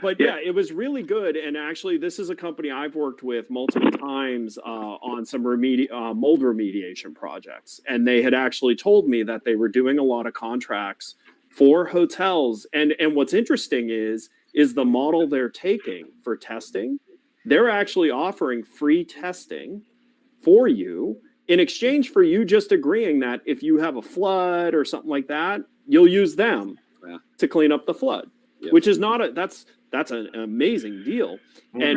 But yeah, it was really good. And actually, this is a company I've worked with multiple times on some mold remediation projects. And they had actually told me that they were doing a lot of contracts for hotels. And what's interesting is the model they're taking for testing. They're actually offering free testing for you in exchange for you just agreeing that if you have a flood or something like that, you'll use them to clean up the flood. Yep. which is not that's an amazing deal.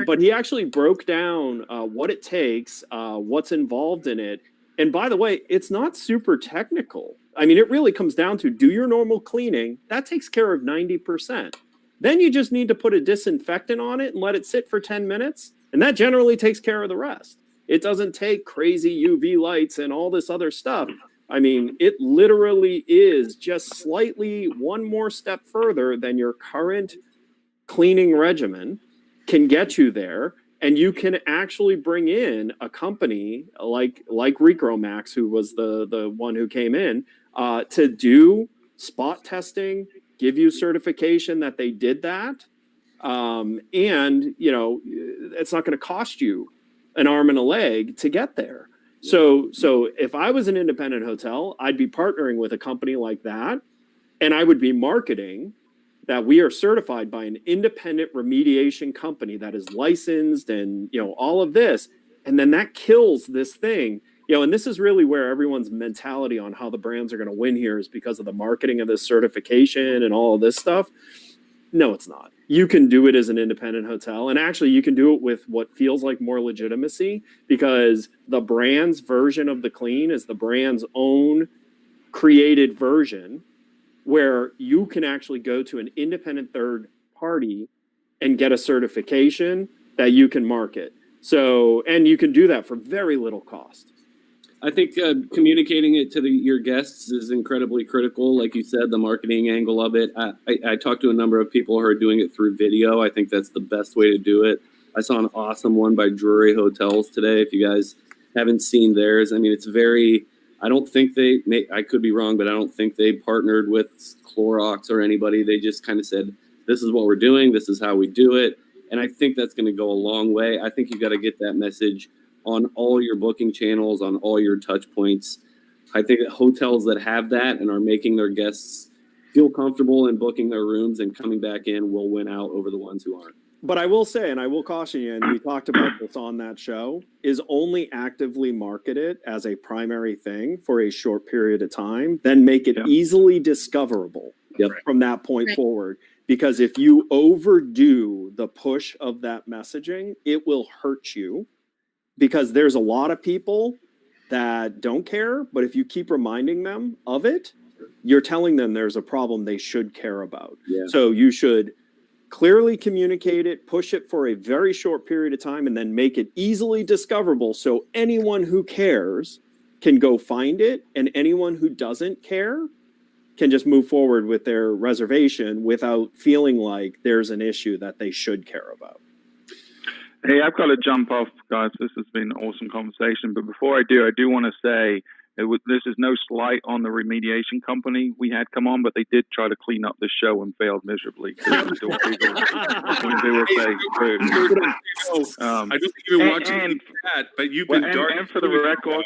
But he actually broke down what it takes, what's involved in it. And by the way, it's not super technical. I mean, it really comes down to do your normal cleaning. That takes care of 90%. Then you just need to put a disinfectant on it and let it sit for 10 minutes. And that generally takes care of the rest. It doesn't take crazy UV lights and all this other stuff. I mean, it literally is just slightly one more step further than your current cleaning regimen can get you there. And you can actually bring in a company like Recromax, who was the one who came in to do spot testing, give you certification that they did that. And, you know, it's not going to cost you an arm and a leg to get there. So if I was an independent hotel, I'd be partnering with a company like that, and I would be marketing that we are certified by an independent remediation company that is licensed and, you know, all of this. And then that kills this thing, you know, and this is really where everyone's mentality on how the brands are going to win here is because of the marketing of this certification and all of this stuff. No, it's not. You can do it as an independent hotel. And actually you can do it with what feels like more legitimacy, because the brand's version of the clean is the brand's own created version, where you can actually go to an independent third party and get a certification that you can market. So, and you can do that for very little cost. I think communicating it to your guests is incredibly critical. Like you said, the marketing angle of it. I talked to a number of people who are doing it through video. I think that's the best way to do it. I saw an awesome one by Drury Hotels today. If you guys haven't seen theirs, I mean, it's very... I don't think I could be wrong, but I don't think they partnered with Clorox or anybody. They just kind of said, this is what we're doing. This is how we do it. And I think that's going to go a long way. I think you got to get that message on all your booking channels, on all your touch points. I think that hotels that have that and are making their guests feel comfortable in booking their rooms and coming back in will win out over the ones who aren't. But I will say, and I will caution you, and we talked about this on that show, is only actively market it as a primary thing for a short period of time, then make it easily discoverable from that point forward. Because if you overdo the push of that messaging, it will hurt you, because there's a lot of people that don't care, but if you keep reminding them of it, you're telling them there's a problem they should care about. Yeah. So you should clearly communicate it, push it for a very short period of time, and then make it easily discoverable so anyone who cares can go find it, and anyone who doesn't care can just move forward with their reservation without feeling like there's an issue that they should care about. Hey, I've got to jump off, guys. This has been an awesome conversation. But before I do want to say this is no slight on the remediation company we had come on, but they did try to clean up the show and failed miserably. I don't think you've been watching that, but you've been dark. And for the record,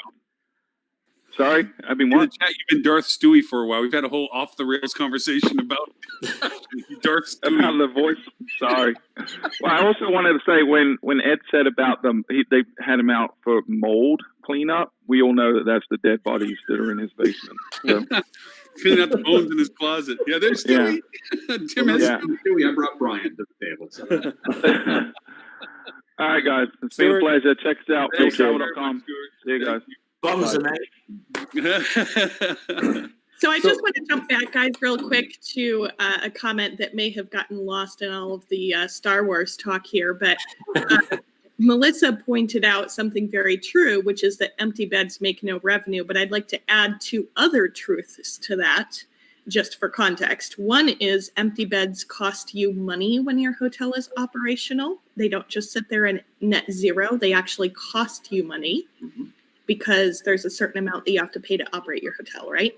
sorry, I've been in the chat. You've been Darth Stewie for a while. We've had a whole off the rails conversation about Darth Stewie. About the voice. Sorry. Well, I also wanted to say when Ed said about them, they had him out for mold cleanup. We all know that that's the dead bodies that are in his basement. So. Cleaning out the bones in his closet. Yeah, there's Stewie. Yeah. Tim has Stewie. I brought Brian to the table. So. All right, guys. It's been a pleasure. Check us out. PhilTravel.com. See you guys. So I just want to jump back, guys, real quick to a comment that may have gotten lost in all of the Star Wars talk here. But Melissa pointed out something very true, which is that empty beds make no revenue. But I'd like to add two other truths to that, just for context. One is empty beds cost you money when your hotel is operational. They don't just sit there and net zero. They actually cost you money. Mm-hmm. Because there's a certain amount that you have to pay to operate your hotel, right?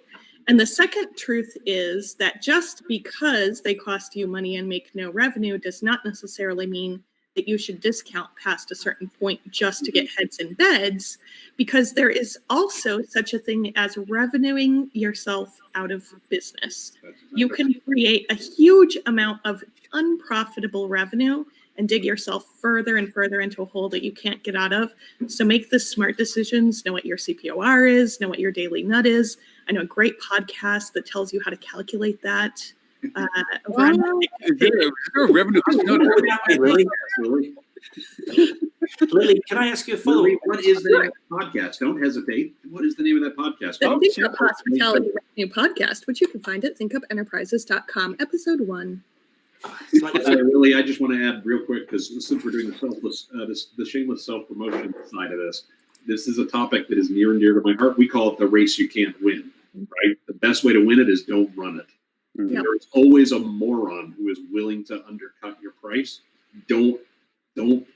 And the second truth is that just because they cost you money and make no revenue does not necessarily mean that you should discount past a certain point just to get heads in beds, because there is also such a thing as revenuing yourself out of business. You can create a huge amount of unprofitable revenue and dig yourself further and further into a hole that you can't get out of. So make the smart decisions, know what your CPOR is, know what your daily nut is. I know a great podcast that tells you how to calculate that. over on Is there a revenue? No, Lily, Lily, can I ask you a follow-up? Lily, what is the name of the podcast? Don't hesitate. What is the name of that podcast? the Oh, Think sure. Up Hospitality Revenue Podcast, which you can find at thinkupenterprises.com, episode 1. It's like- Lily, I just want to add real quick, because since we're doing the selfless, the shameless self-promotion side of this is a topic that is near and dear to my heart. We call it the race you can't win, right? The best way to win it is don't run it. Yep. There's always a moron who is willing to undercut your price. Don't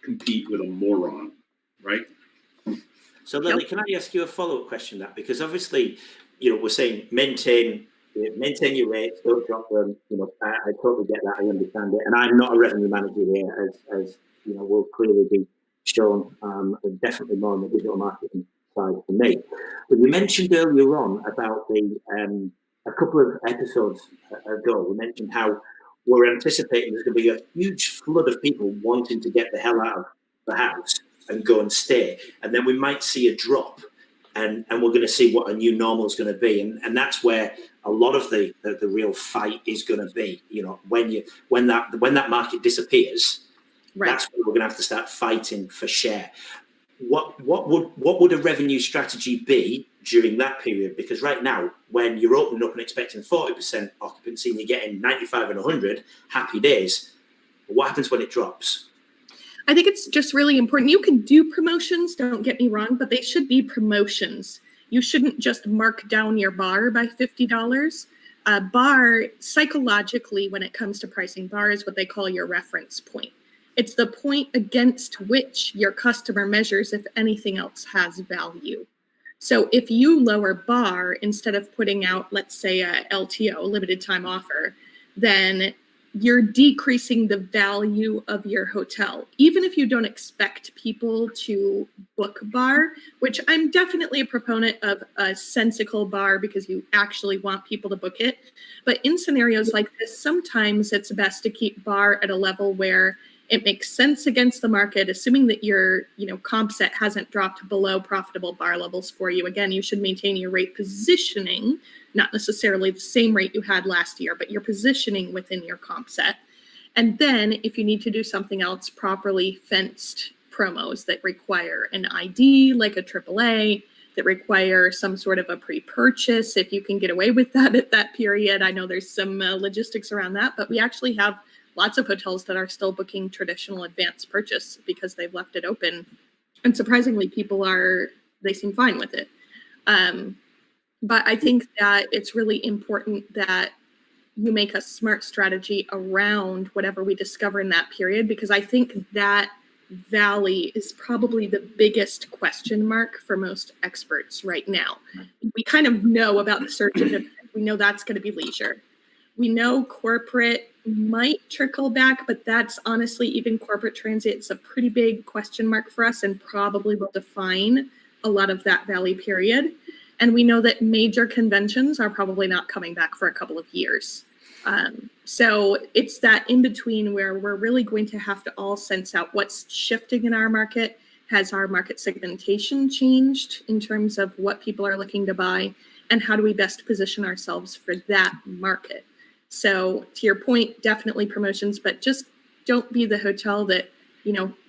compete with a moron, right? So, Lily, can I ask you a follow-up question? That because obviously, we're saying maintain your rates, don't drop them. I totally get that. I understand it, and I'm not a revenue manager here, as will clearly be shown. Definitely more on the digital marketing side for me. But you mentioned earlier on about a couple of episodes ago. We mentioned how we're anticipating there's going to be a huge flood of people wanting to get the hell out of the house and go and stay, and then we might see a drop, and we're going to see what a new normal is going to be, and that's where a lot of the real fight is going to be. When that market disappears, Right. that's when we're going to have to start fighting for share. What would a revenue strategy be during that period? Because right now, when you're opening up and expecting 40% occupancy and you're getting 95 and 100, happy days. But what happens when it drops? I think it's just really important. You can do promotions, don't get me wrong, but they should be promotions. You shouldn't just mark down your bar by $50. Bar, psychologically, when it comes to pricing, bar is what they call your reference point. It's the point against which your customer measures if anything else has value. So if you lower bar instead of putting out, let's say, a LTO, limited time offer, then you're decreasing the value of your hotel, even if you don't expect people to book bar, which I'm definitely a proponent of a sensical bar because you actually want people to book it. But in scenarios like this, sometimes it's best to keep bar at a level where it makes sense against the market, assuming that your comp set hasn't dropped below profitable bar levels for you. Again, you should maintain your rate positioning, not necessarily the same rate you had last year, but your positioning within your comp set. And then if you need to do something else, properly fenced promos that require an ID, like a AAA, that require some sort of a pre-purchase, if you can get away with that at that period. I know there's some logistics around that, but we actually have lots of hotels that are still booking traditional advance purchase because they've left it open. And surprisingly, they seem fine with it. But I think that it's really important that you make a smart strategy around whatever we discover in that period, because I think that valley is probably the biggest question mark for most experts right now. We kind of know about the surge of demand. We know that's going to be leisure. We know corporate might trickle back, but that's honestly, even corporate transit is a pretty big question mark for us and probably will define a lot of that valley period. And we know that major conventions are probably not coming back for a couple of years. So it's that in between where we're really going to have to all sense out what's shifting in our market. Has our market segmentation changed in terms of what people are looking to buy? And how do we best position ourselves for that market? So to your point, definitely promotions, but just don't be the hotel that,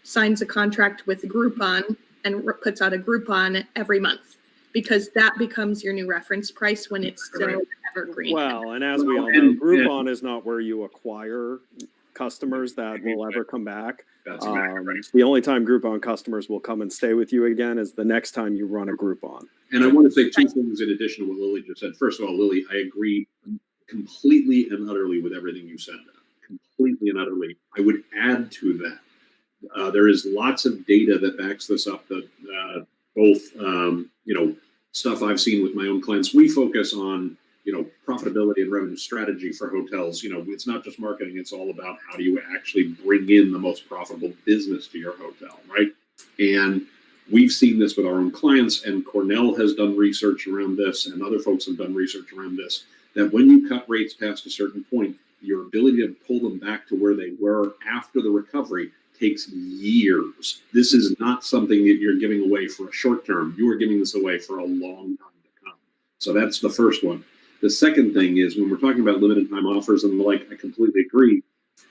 signs a contract with Groupon and puts out a Groupon every month, because that becomes your new reference price when it's still evergreen. Well, and as we all know, Groupon is not where you acquire customers that will ever come back. That's exactly right. The only time Groupon customers will come and stay with you again is the next time you run a Groupon. And I want to say two things in addition to what Lily just said. First of all, Lily, I agree completely and utterly with everything you said. Completely and utterly. I would add to that. There is lots of data that backs this up. That both, stuff I've seen with my own clients. We focus on, profitability and revenue strategy for hotels. It's not just marketing. It's all about how do you actually bring in the most profitable business to your hotel, right? And we've seen this with our own clients, and Cornell has done research around this, and other folks have done research around this, that when you cut rates past a certain point, your ability to pull them back to where they were after the recovery takes years. This is not something that you're giving away for a short term. You are giving this away for a long time to come. So that's the first one. The second thing is when we're talking about limited time offers and the like, I completely agree.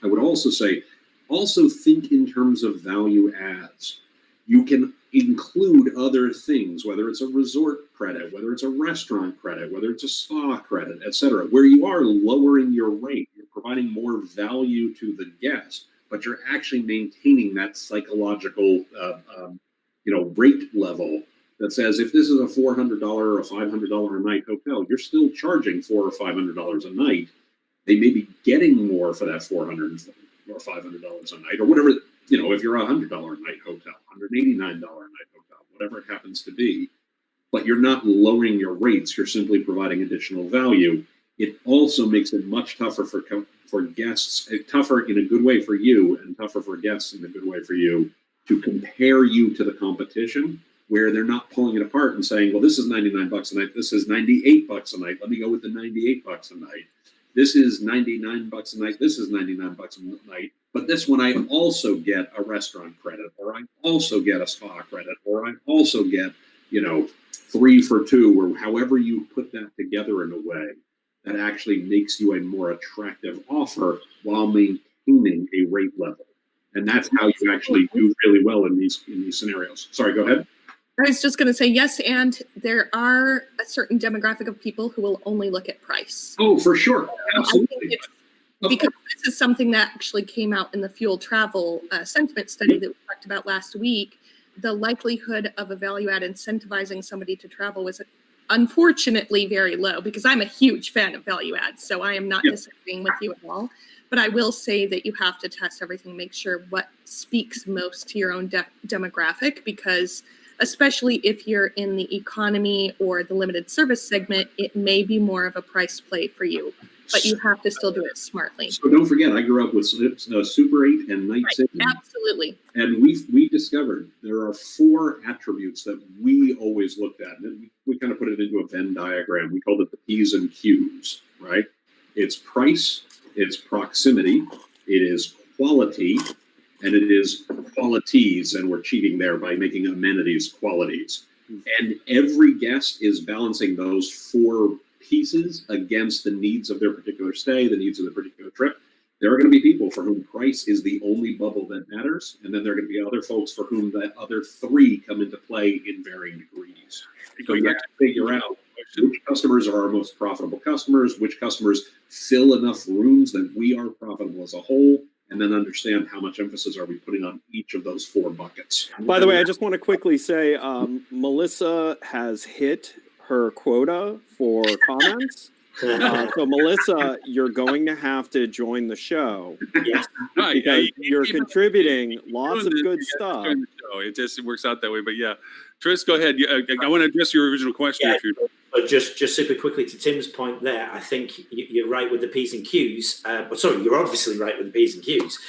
I would also say, also think in terms of value adds. You can include other things, whether it's a resort credit, whether it's a restaurant credit, whether it's a spa credit, etc., where you are lowering your rate. You're providing more value to the guest, but you're actually maintaining that psychological, rate level that says if this is a $400 or a $500 a night hotel, you're still charging $400 or $500 a night. They may be getting more for that $400 or $500 a night, or whatever. If you're a $100 a night hotel, $189 a night hotel, whatever it happens to be, but you're not lowering your rates. You're simply providing additional value. It also makes it much tougher for guests, tougher in a good way for you, and tougher for guests in a good way for you to compare you to the competition, where they're not pulling it apart and saying, well, this is $99 a night. This is $98 a night. Let me go with the $98 a night. This is $99 a night. This is $99 a night. But this one, I also get a restaurant credit, or I also get a spa credit, or I also get, 3 for 2, or however you put that together in a way that actually makes you a more attractive offer while maintaining a rate level. And that's how you actually do really well in these scenarios. Sorry, go ahead. I was just going to say yes, and there are a certain demographic of people who will only look at price. Oh, for sure. Absolutely. I think it's because this is something that actually came out in the fuel travel sentiment study that we talked about last week. The likelihood of a value add incentivizing somebody to travel was unfortunately very low, because I'm a huge fan of value adds. So I am not disagreeing with you at all. But I will say that you have to test everything, make sure what speaks most to your own demographic, because especially if you're in the economy or the limited service segment, it may be more of a price play for you, but you have to still do it smartly. So don't forget, I grew up with Super 8 and Night City. Absolutely. And we discovered there are 4 attributes that we always looked at. And we kind of put it into a Venn diagram. We called it the P's and Q's, right? It's price, it's proximity, it is quality, and it is qualities, and we're cheating there by making amenities qualities. And every guest is balancing those 4 pieces against the needs of their particular stay, the needs of their particular trip. There are going to be people for whom price is the only bubble that matters, and then there are going to be other folks for whom the other 3 come into play in varying degrees. So you have to figure out which customers are our most profitable customers, which customers fill enough rooms that we are profitable as a whole, and then understand how much emphasis are we putting on each of those 4 buckets. By the way, I just want to quickly say Melissa has hit her quota for comments. So Melissa, you're going to have to join the show because you're contributing lots of good stuff. It just works out that way. But yeah, Tris, go ahead. I want to address your original question. But just super quickly to Tim's point there, I think you're right with the P's and Q's. You're obviously right with the P's and Q's.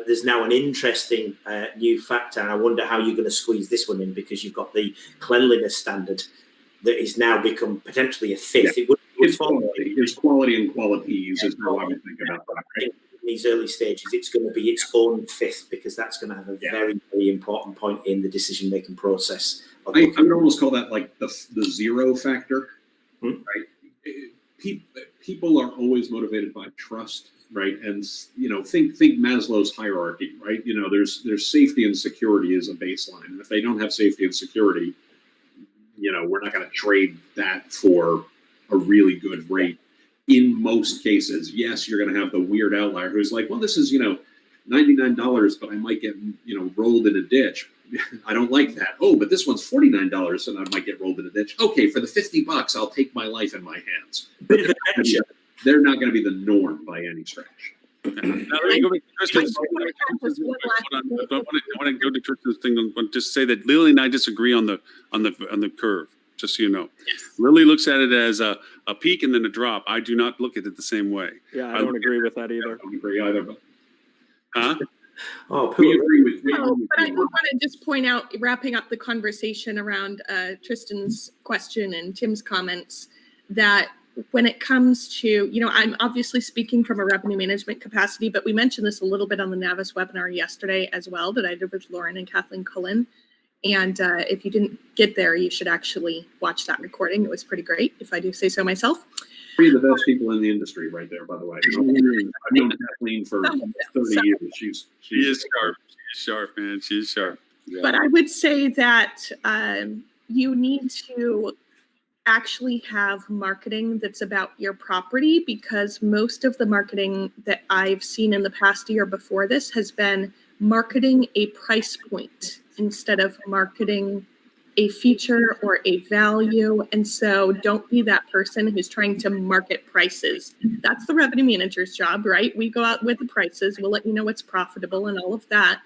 There's now an interesting new factor, and I wonder how you're going to squeeze this one in, because you've got the cleanliness standard that is now become potentially a 5th. Yeah. It's quality and qualities is how I would think about that. Right? In these early stages, it's going to be its own 5th, because that's going to have a very, very important point in the decision-making process. I would almost call that like the 0 factor, right? People are always motivated by trust, right? And think Maslow's hierarchy, right? There's safety and security as a baseline, and if they don't have safety and security, we're not going to trade that for a really good rate. In most cases, yes, you're going to have the weird outlier who's like, well, this is $99, but I might get rolled in a ditch. I don't like that. Oh, but this one's $49 and I might get rolled in a ditch. Okay, for the $50, I'll take my life in my hands. They're not going to be the norm by any stretch. I want to go to Tristan's thing. Just say that Lily and I disagree on the curve. Just so you know, Lily looks at it as a peak and then a drop. I do not look at it the same way. Yeah, I don't agree with that either. I don't agree either. But we agree with you. But I do want to just point out, wrapping up the conversation around Tristan's question and Tim's comments, that when it comes to, I'm obviously speaking from a revenue management capacity, but we mentioned this a little bit on the Navis webinar yesterday as well, that I did with Lauren and Kathleen Cullen. And if you didn't get there, you should actually watch that recording. It was pretty great, if I do say so myself. Three of the best people in the industry, right there. By the way, I've known Kathleen for 30 years. She is sharp. She is sharp, man. She is sharp. Yeah. But I would say that you need to actually have marketing that's about your property, because most of the marketing that I've seen in the past year before this has been marketing a price point instead of marketing a feature or a value. And so don't be that person who's trying to market prices. That's the revenue manager's job, right? We go out with the prices, we'll let you know what's profitable and all of that.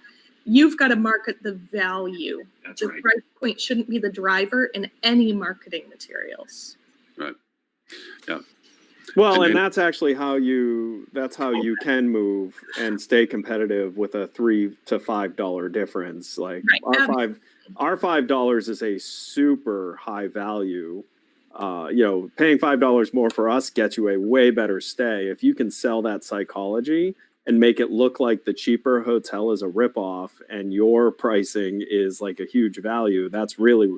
You've got to market the value. That's The right. price point shouldn't be the driver in any marketing materials. Right. Yeah. Well, and And- that's actually how you can move and stay competitive with a $3 to $5 difference. Like Right. our $5 is a super high value. Paying $5 more for us gets you a way better stay. If you can sell that psychology and make it look like the cheaper hotel is a ripoff and your pricing is like a huge value, that's really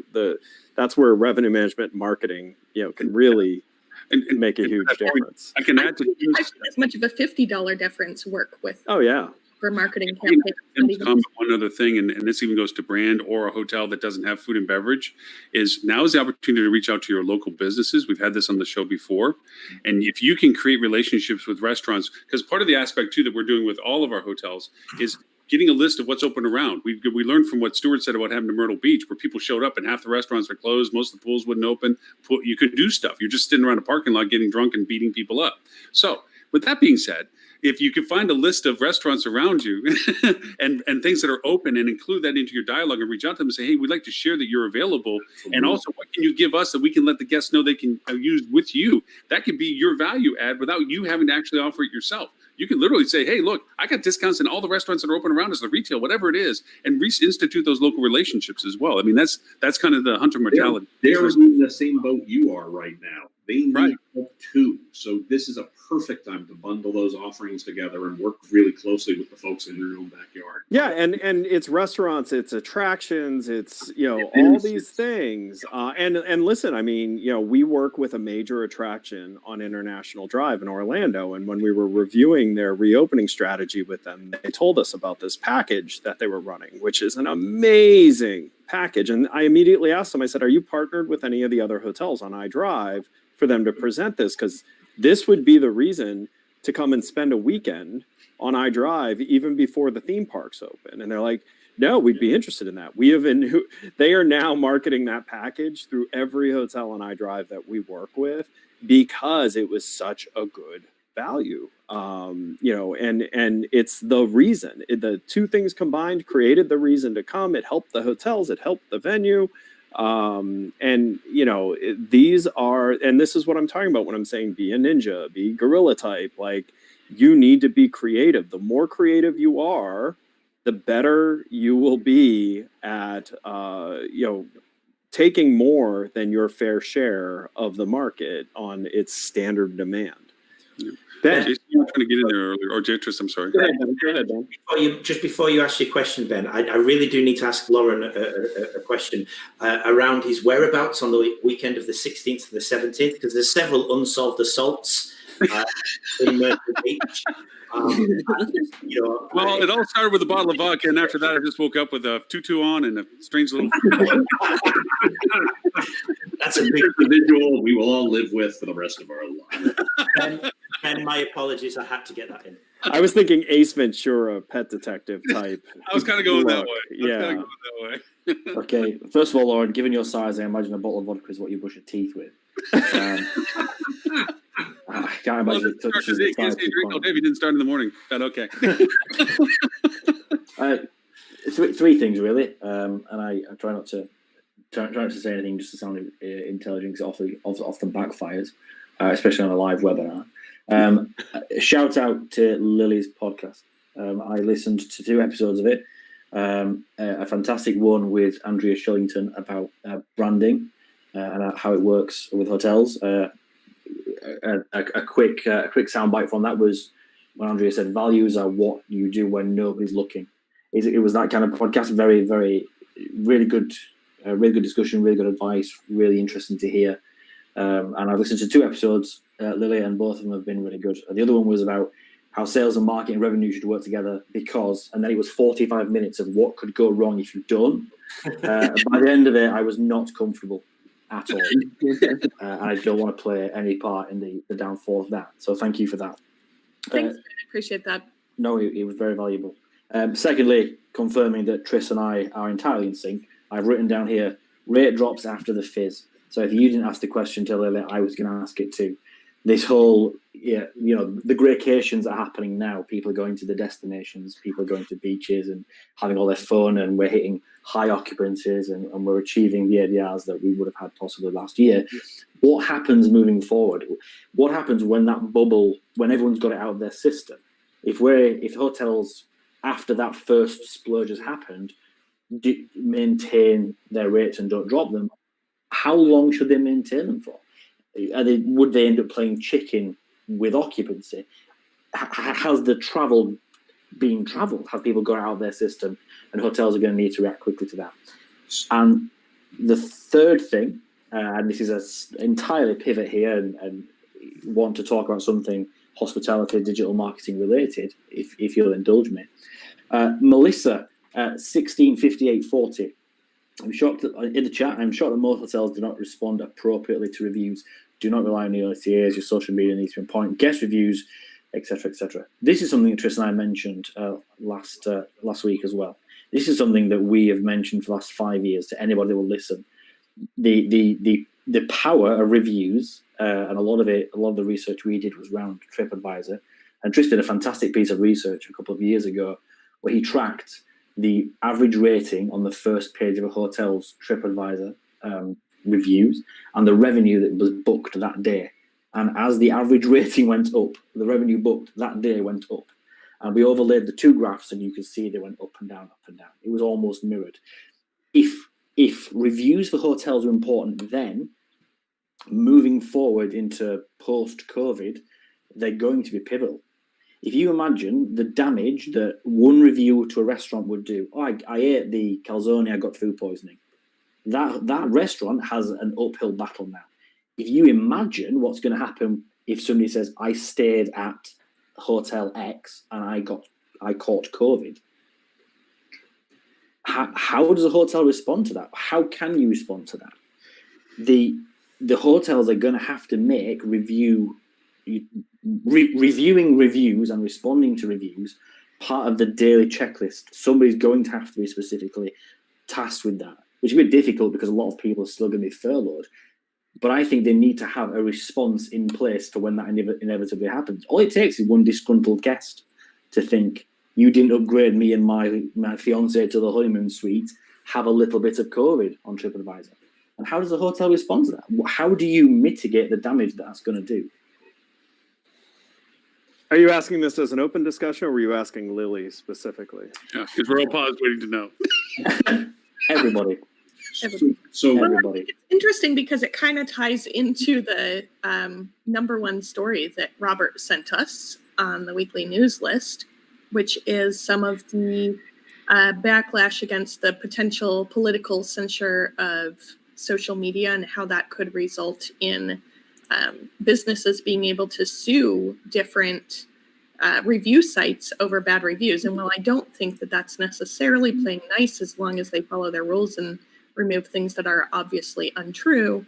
that's where revenue management marketing, can really and make a huge difference. I can add to I've seen as much of a $50 difference work with Oh yeah. for marketing And campaigns. one other thing, and this even goes to brand or a hotel that doesn't have food and beverage, is now is the opportunity to reach out to your local businesses. We've had this on the show before. And if you can create relationships with restaurants, because part of the aspect too that we're doing with all of our hotels is getting a list of what's open around. We learned from what Stuart said about having to Myrtle Beach, where people showed up and half the restaurants were closed, most of the pools wouldn't open. You could do stuff. You're just sitting around a parking lot getting drunk and beating people up. So with that being said, if you can find a list of restaurants around you and things that are open and include that into your dialogue and reach out to them and say, hey, we'd like to share that you're available. And also, what can you give us that we can let the guests know they can use with you? That could be your value add without you having to actually offer it yourself. You can literally say, hey, look, I got discounts in all the restaurants that are open around us, the retail, whatever it is, and institute those local relationships as well. I mean, that's kind of the hunter mentality. They're in the same boat you are right now. They need Right. help too. So this is a perfect time to bundle those offerings together and work really closely with the folks in your own backyard. Yeah, and it's restaurants, it's attractions, it's all is. these things. And listen, I mean, we work with a major attraction on International Drive in Orlando, and when we were reviewing their reopening strategy with them, they told us about this package that they were running, which is an amazing package. And I immediately asked them, I said, "Are you partnered with any of the other hotels on iDrive for them to present this? Because this would be the reason to come and spend a weekend on iDrive even before the theme parks open." And they're like, "No, we'd be interested in that." They are now marketing that package through every hotel on iDrive that we work with because it was such a good value. And it's the reason. The two things combined created the reason to come. It helped the hotels, it helped the venue. These are, and this is what I'm talking about when I'm saying be a ninja, be guerrilla type. Like, you need to be creative. The more creative you are, the better you will be at taking more than your fair share of the market on its standard demand. Yeah. Ben, Jason, you were trying to get in there earlier, or Jetris, I'm sorry. go ahead, Ben. Just before you ask your question, Ben, I really do need to ask Lauren a question around his whereabouts on the weekend of the 16th to the 17th, because there's several unsolved assaults in Myrtle Beach. Well, it all started with a bottle of vodka, and after that, I just woke up with a tutu on and a strange little. That's a big individual we will all live with for the rest of our lives. Ben, my apologies. I had to get that in. I was thinking Ace Ventura, pet detective type. I was kind of going that look. way. Yeah. Okay, first of all, Lauren, given your size, I imagine a bottle of vodka is what you brush your teeth with. I can't Well, imagine it touches the can't size say drink all day if you didn't start in the morning. But okay. Three things really, and I try not to say anything just to sound intelligent, because it often backfires, especially on a live webinar. Shout out to Lily's podcast. I listened to 2 episodes of it. A fantastic one with Andrea Shillington about branding and how it works with hotels. A quick soundbite from that was when Andrea said, "Values are what you do when nobody's looking." It was that kind of podcast. Very, very, really good discussion, really good advice, really interesting to hear. And I've listened to 2 episodes, Lily, and both of them have been really good. The other one was about how sales and marketing and revenue should work together and then it was 45 minutes of what could go wrong if you don't. By the end of it, I was not comfortable at all. And I don't want to play any part in the downfall of that. So thank you for that. Thanks. I appreciate that. No, it was very valuable. Secondly, confirming that Tris and I are entirely in sync. I've written down here, rate drops after the fizz. So if you didn't ask the question till earlier, I was going to ask it too. This whole, the greycations are happening now. People are going to the destinations, people are going to beaches and having all their fun, and we're hitting high occupancies and we're achieving the ADRs that we would have had possibly last year. What happens moving forward? What happens when that bubble, when everyone's got it out of their system? If hotels, after that first splurge has happened, maintain their rates and don't drop them, how long should they maintain them for? Would they end up playing chicken with occupancy? Has the travel been travelled? Have people got out of their system? And hotels are going to need to react quickly to that. And the third thing, and this is an entirely pivot here and want to talk about something hospitality, digital marketing related, if you'll indulge me. Melissa, 165840. I'm shocked that in the chat, I'm shocked that most hotels do not respond appropriately to reviews. Do not rely on the OTAs, your social media needs to be on point, guest reviews, etc., etc. This is something that Tris and I mentioned last week as well. This is something that we have mentioned for the last 5 years to anybody that will listen. The power of reviews, and a lot of the research we did was around TripAdvisor. And Tris did a fantastic piece of research a couple of years ago where he tracked the average rating on the first page of a hotel's TripAdvisor reviews and the revenue that was booked that day. And as the average rating went up, the revenue booked that day went up. And we overlaid the 2 graphs and you could see they went up and down, up and down. It was almost mirrored. If reviews for hotels are important then, moving forward into post-COVID, they're going to be pivotal. If you imagine the damage that one review to a restaurant would do, I ate the calzone, I got food poisoning. That restaurant has an uphill battle now. If you imagine what's going to happen if somebody says, I stayed at Hotel X and I caught COVID, how does a hotel respond to that? How can you respond to that? The hotels are going to have to make reviewing reviews and responding to reviews part of the daily checklist. Somebody's going to have to be specifically tasked with that, which is a bit difficult because a lot of people are still going to be furloughed. But I think they need to have a response in place for when that inevitably happens. All it takes is one disgruntled guest to think, you didn't upgrade me and my fiance to the honeymoon suite, have a little bit of COVID on TripAdvisor. And how does the hotel respond to that? How do you mitigate the damage that's going to do? Are you asking this as an open discussion, or were you asking Lily specifically? Yeah, because we're all paused waiting to know. Everybody. So Well, Everybody. it's interesting because it kind of ties into the number one story that Robert sent us on the weekly news list, which is some of the backlash against the potential political censure of social media and how that could result in businesses being able to sue different review sites over bad reviews. And while I don't think that that's necessarily playing nice as long as they follow their rules and remove things that are obviously untrue,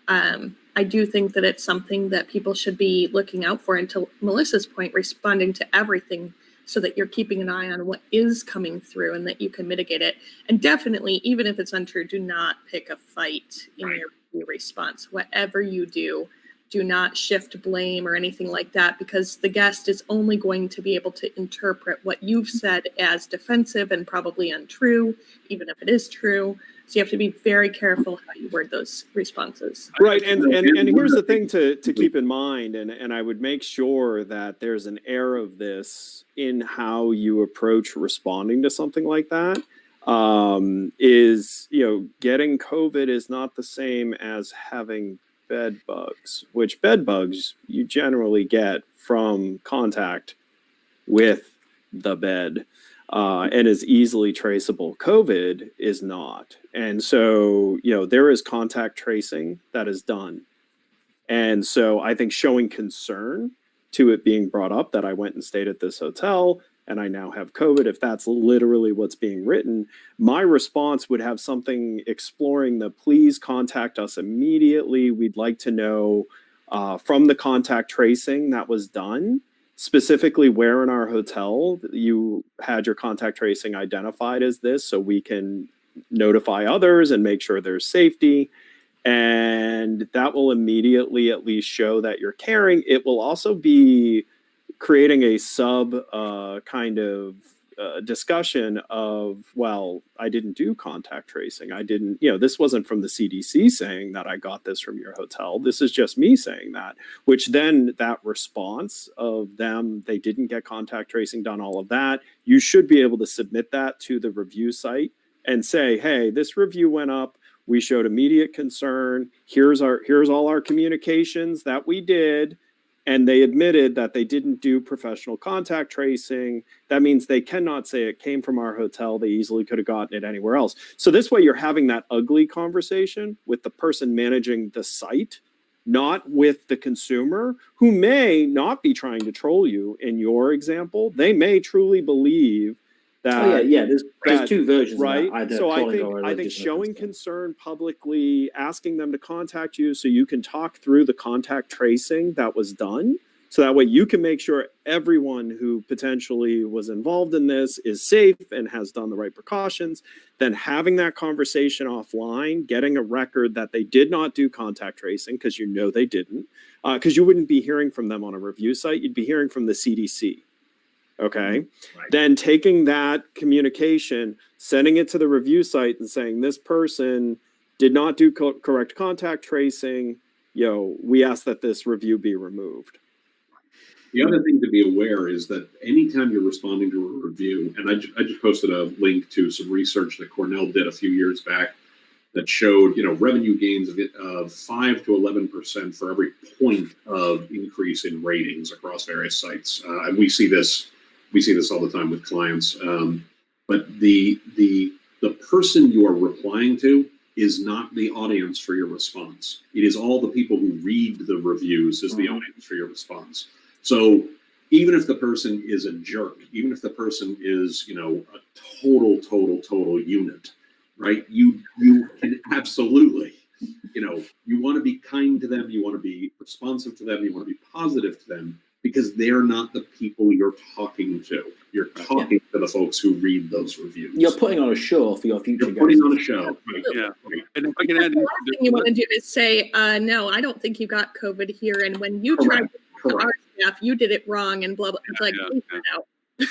I do think that it's something that people should be looking out for. And to Melissa's point, responding to everything so that you're keeping an eye on what is coming through and that you can mitigate it. And definitely, even if it's untrue, do not pick a fight in your response. Whatever you do not shift blame or anything like that, because the guest is only going to be able to interpret what you've said as defensive and probably untrue, even if it is true. So you have to be very careful how you word those responses. Right, and here's the thing to keep in mind, and I would make sure that there's an air of this in how you approach responding to something like that. Is, getting COVID is not the same as having bed bugs, which bed bugs you generally get from contact with the bed. And is easily traceable. COVID is not. And so, there is contact tracing that is done And so I think showing concern to it being brought up that I went and stayed at this hotel and I now have COVID, if that's literally what's being written, my response would have something exploring the please contact us immediately. We'd like to know from the contact tracing that was done, specifically where in our hotel you had your contact tracing identified as this, so we can notify others and make sure there's safety. And that will immediately at least show that you're caring. It will also be creating a sub kind of discussion of, well, I didn't do contact tracing. I didn't, this wasn't from the CDC saying that I got this from your hotel. This is just me saying that, which then that response of them, they didn't get contact tracing done, all of that, you should be able to submit that to the review site and say, hey, this review went up. We showed immediate concern. Here's all our communications that we did. And they admitted that they didn't do professional contact tracing. That means they cannot say it came from our hotel. They easily could have gotten it anywhere else. So this way you're having that ugly conversation with the person managing the site, not with the consumer, who may not be trying to troll you in your example. They may truly believe that. There's two versions, right? Of that, either so trolling or I think legitimate showing concern publicly, asking them to contact you so you can talk through the contact tracing that was done. So that way you can make sure everyone who potentially was involved in this is safe and has done the right precautions. Then having that conversation offline, getting a record that they did not do contact tracing, because they didn't, because you wouldn't be hearing from them on a review site. You'd be hearing from the CDC. Okay. Right. Then taking that communication, sending it to the review site and saying, this person did not do correct contact tracing. We ask that this review be removed. The other thing to be aware is that anytime you're responding to a review, and I just posted a link to some research that Cornell did a few years back that showed, revenue gains of 5 to 11% for every point of increase in ratings across various sites. And we see this all the time with clients. But the person you are replying to is not the audience for your response. It is all the people who read the reviews is the audience for your response. So even if the person is a jerk, even if the person is, a total unit, right? You can absolutely, you want to be kind to them. You want to be responsive to them. You want to be positive to them, because they're not the people you're talking to. You're talking to the folks who read those reviews. You're putting on a show for your future You're putting on a show. Right. Yeah. And if I can add, The last thing you want to do is say, no, I don't think you got COVID here. And when you tried to our staff, you did it wrong and blah, blah. It's like, please cut out.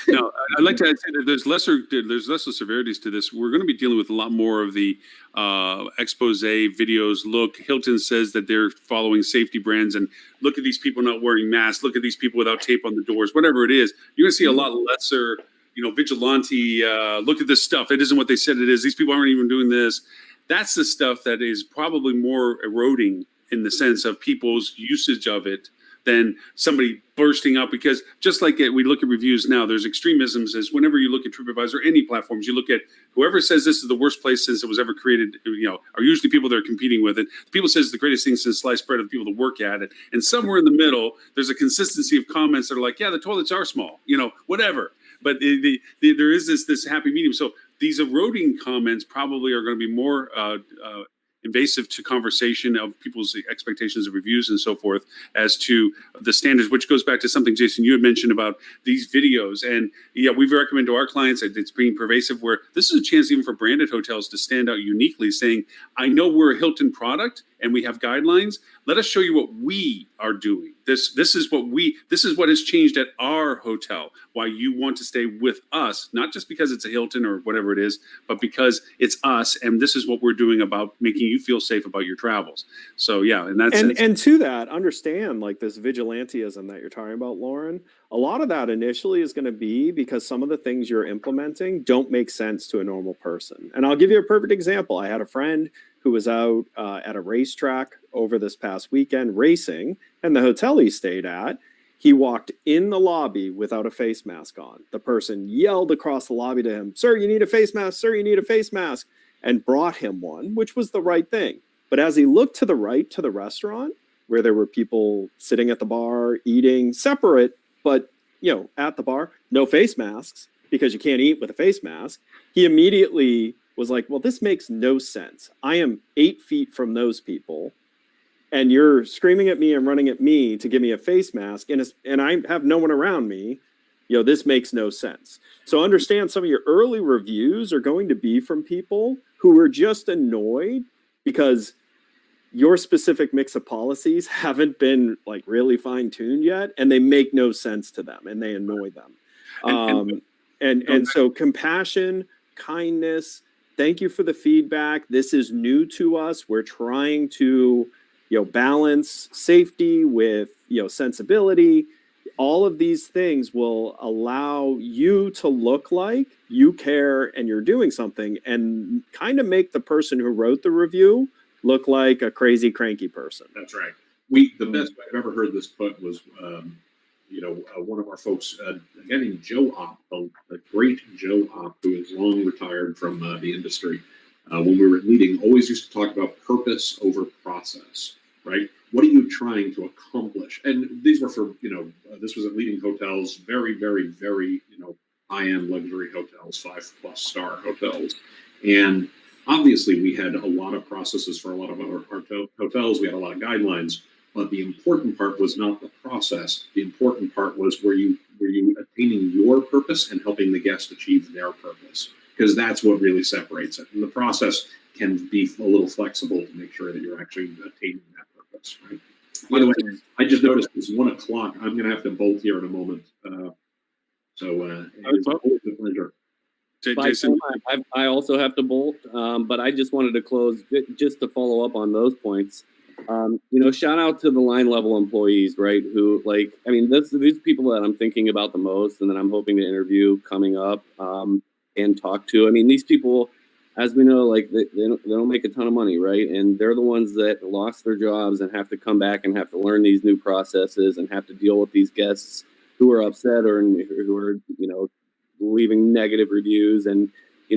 No, I'd like to add that there's lesser severities to this. We're going to be dealing with a lot more of the expose videos. Look, Hilton says that they're following safety brands, and look at these people not wearing masks. Look at these people without tape on the doors. Whatever it is, you're going to see a lot lesser, vigilante. Look at this stuff. It isn't what they said it is. These people aren't even doing this. That's the stuff that is probably more eroding in the sense of people's usage of it than somebody bursting up, because just like we look at reviews now, there's extremisms as whenever you look at TripAdvisor, any platforms, you look at whoever says this is the worst place since it was ever created, are usually people that are competing with it. People says it's the greatest thing since sliced bread are the people that work at it. And somewhere in the middle, there's a consistency of comments that are like, yeah, the toilets are small, whatever. But there is this happy medium. So these eroding comments probably are going to be more invasive to conversation of people's expectations of reviews and so forth as to the standards, which goes back to something, Jason, you had mentioned about these videos. And we've recommended to our clients that it's being pervasive, where this is a chance even for branded hotels to stand out uniquely, saying, I know we're a Hilton product and we have guidelines. Let us show you what we are doing. This is what has changed at our hotel, why you want to stay with us, not just because it's a Hilton or whatever it is, but because it's us. And this is what we're doing about making you feel safe about your travels. So and to that, understand like this vigilantism that you're talking about, Lauren, a lot of that initially is going to be because some of the things you're implementing don't make sense to a normal person. And I'll give you a perfect example. I had a friend who was out at a racetrack over this past weekend racing, and the hotel he stayed at, he walked in the lobby without a face mask on. The person yelled across the lobby to him, "Sir, you need a face mask. Sir, you need a face mask," and brought him one, which was the right thing. But as he looked to the right to the restaurant, where there were people sitting at the bar eating separate, but at the bar, no face masks because you can't eat with a face mask. He immediately was like, well, this makes no sense. I am 8 feet from those people and you're screaming at me and running at me to give me a face mask and I have no one around me. This makes no sense. So understand some of your early reviews are going to be from people who are just annoyed because your specific mix of policies haven't been like really fine-tuned yet, and they make no sense to them and they annoy them. And so compassion, kindness, thank you for the feedback. This is new to us. We're trying to, balance safety with, sensibility. All of these things will allow you to look like you care and you're doing something and kind of make the person who wrote the review look like a crazy, cranky person. That's right. The best I've ever heard this put was, one of our folks, a guy named Joe Opp, the great Joe Opp, who is long retired from the industry. When we were leading, always used to talk about purpose over process, right? What are you trying to accomplish? And these were for, this was at leading hotels, very, very, very, high-end luxury hotels, 5+ star hotels. And obviously we had a lot of processes for a lot of our hotels. We had a lot of guidelines, but the important part was not the process. The important part was were you attaining your purpose and helping the guest achieve their purpose? Because that's what really separates it. And the process can be a little flexible to make sure that you're actually attaining that purpose, right? By the way, I just noticed it's 1 o'clock. I'm going to have to bolt here in a moment. It's always a pleasure. Jason, I also have to bolt, but I just wanted to close just to follow up on those points. Shout out to the line level employees, right? Who these people that I'm thinking about the most and that I'm hoping to interview coming up and talk to. I mean, these people, as we know, they don't make a ton of money, right? And they're the ones that lost their jobs and have to come back and have to learn these new processes and have to deal with these guests who are upset or who are, leaving negative reviews and,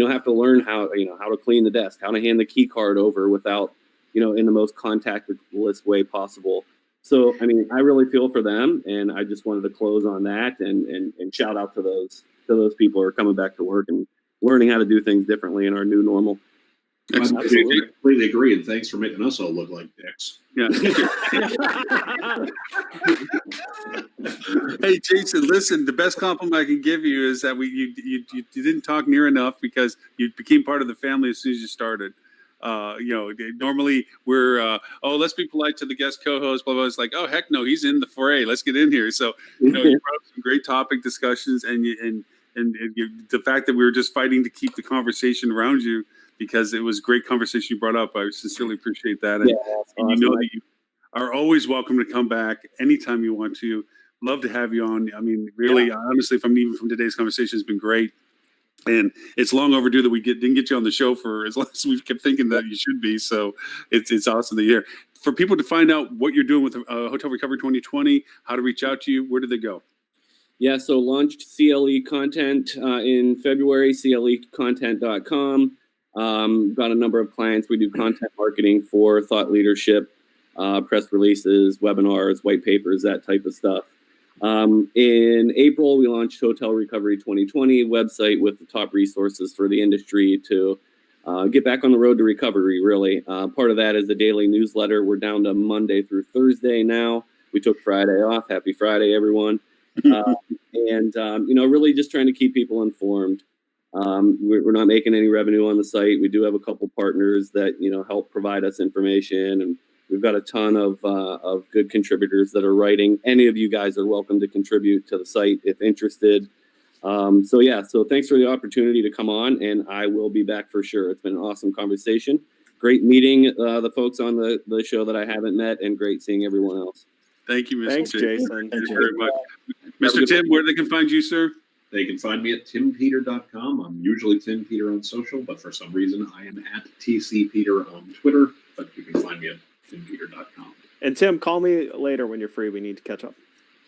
have to learn how to clean the desk, how to hand the key card over without, in the most contactless way possible. So, I really feel for them, and I just wanted to close on that and shout out to those people who are coming back to work and learning how to do things differently in our new normal. I completely agree, and thanks for making us all look like dicks. Yeah. Hey, Jason, listen, the best compliment I can give you is that you didn't talk near enough because you became part of the family as soon as you started. Normally we're, let's be polite to the guest co-host, blah, blah. It's like, oh, heck no, he's in the fray. Let's get in here. So, you brought up some great topic discussions and the fact that we were just fighting to keep the conversation around you because it was great conversation you brought up. I sincerely appreciate that. And, and you know that you are always welcome to come back anytime you want to. Love to have you on. Really, honestly, even from today's conversation, has been great. And it's long overdue that we didn't get you on the show for as long as we've kept thinking that you should be. So it's awesome that you're here. For people to find out what you're doing with Hotel Recovery 2020, how to reach out to you, where do they go? Yeah, so launched CLE content in February, clecontent.com. Got a number of clients. We do content marketing for thought leadership, press releases, webinars, white papers, that type of stuff. In April, we launched Hotel Recovery 2020 website with the top resources for the industry to get back on the road to recovery, really. Part of that is the daily newsletter. We're down to Monday through Thursday now. We took Friday off. Happy Friday, everyone. Really just trying to keep people informed. We're not making any revenue on the site. We do have a couple partners that, help provide us information, and we've got a ton of good contributors that are writing. Any of you guys are welcome to contribute to the site if interested. So thanks for the opportunity to come on, and I will be back for sure. It's been an awesome conversation. Great meeting the folks on the show that I haven't met, and great seeing everyone else. Thank you, Mr. Thanks, Jason. Thank you very much. Mr. Tim, where they can find you, sir? They can find me at timpeter.com. I'm usually Tim Peter on social, but for some reason I am at TC Peter on Twitter, but you can find me at timpeter.com. And Tim, call me later when you're free. We need to catch up.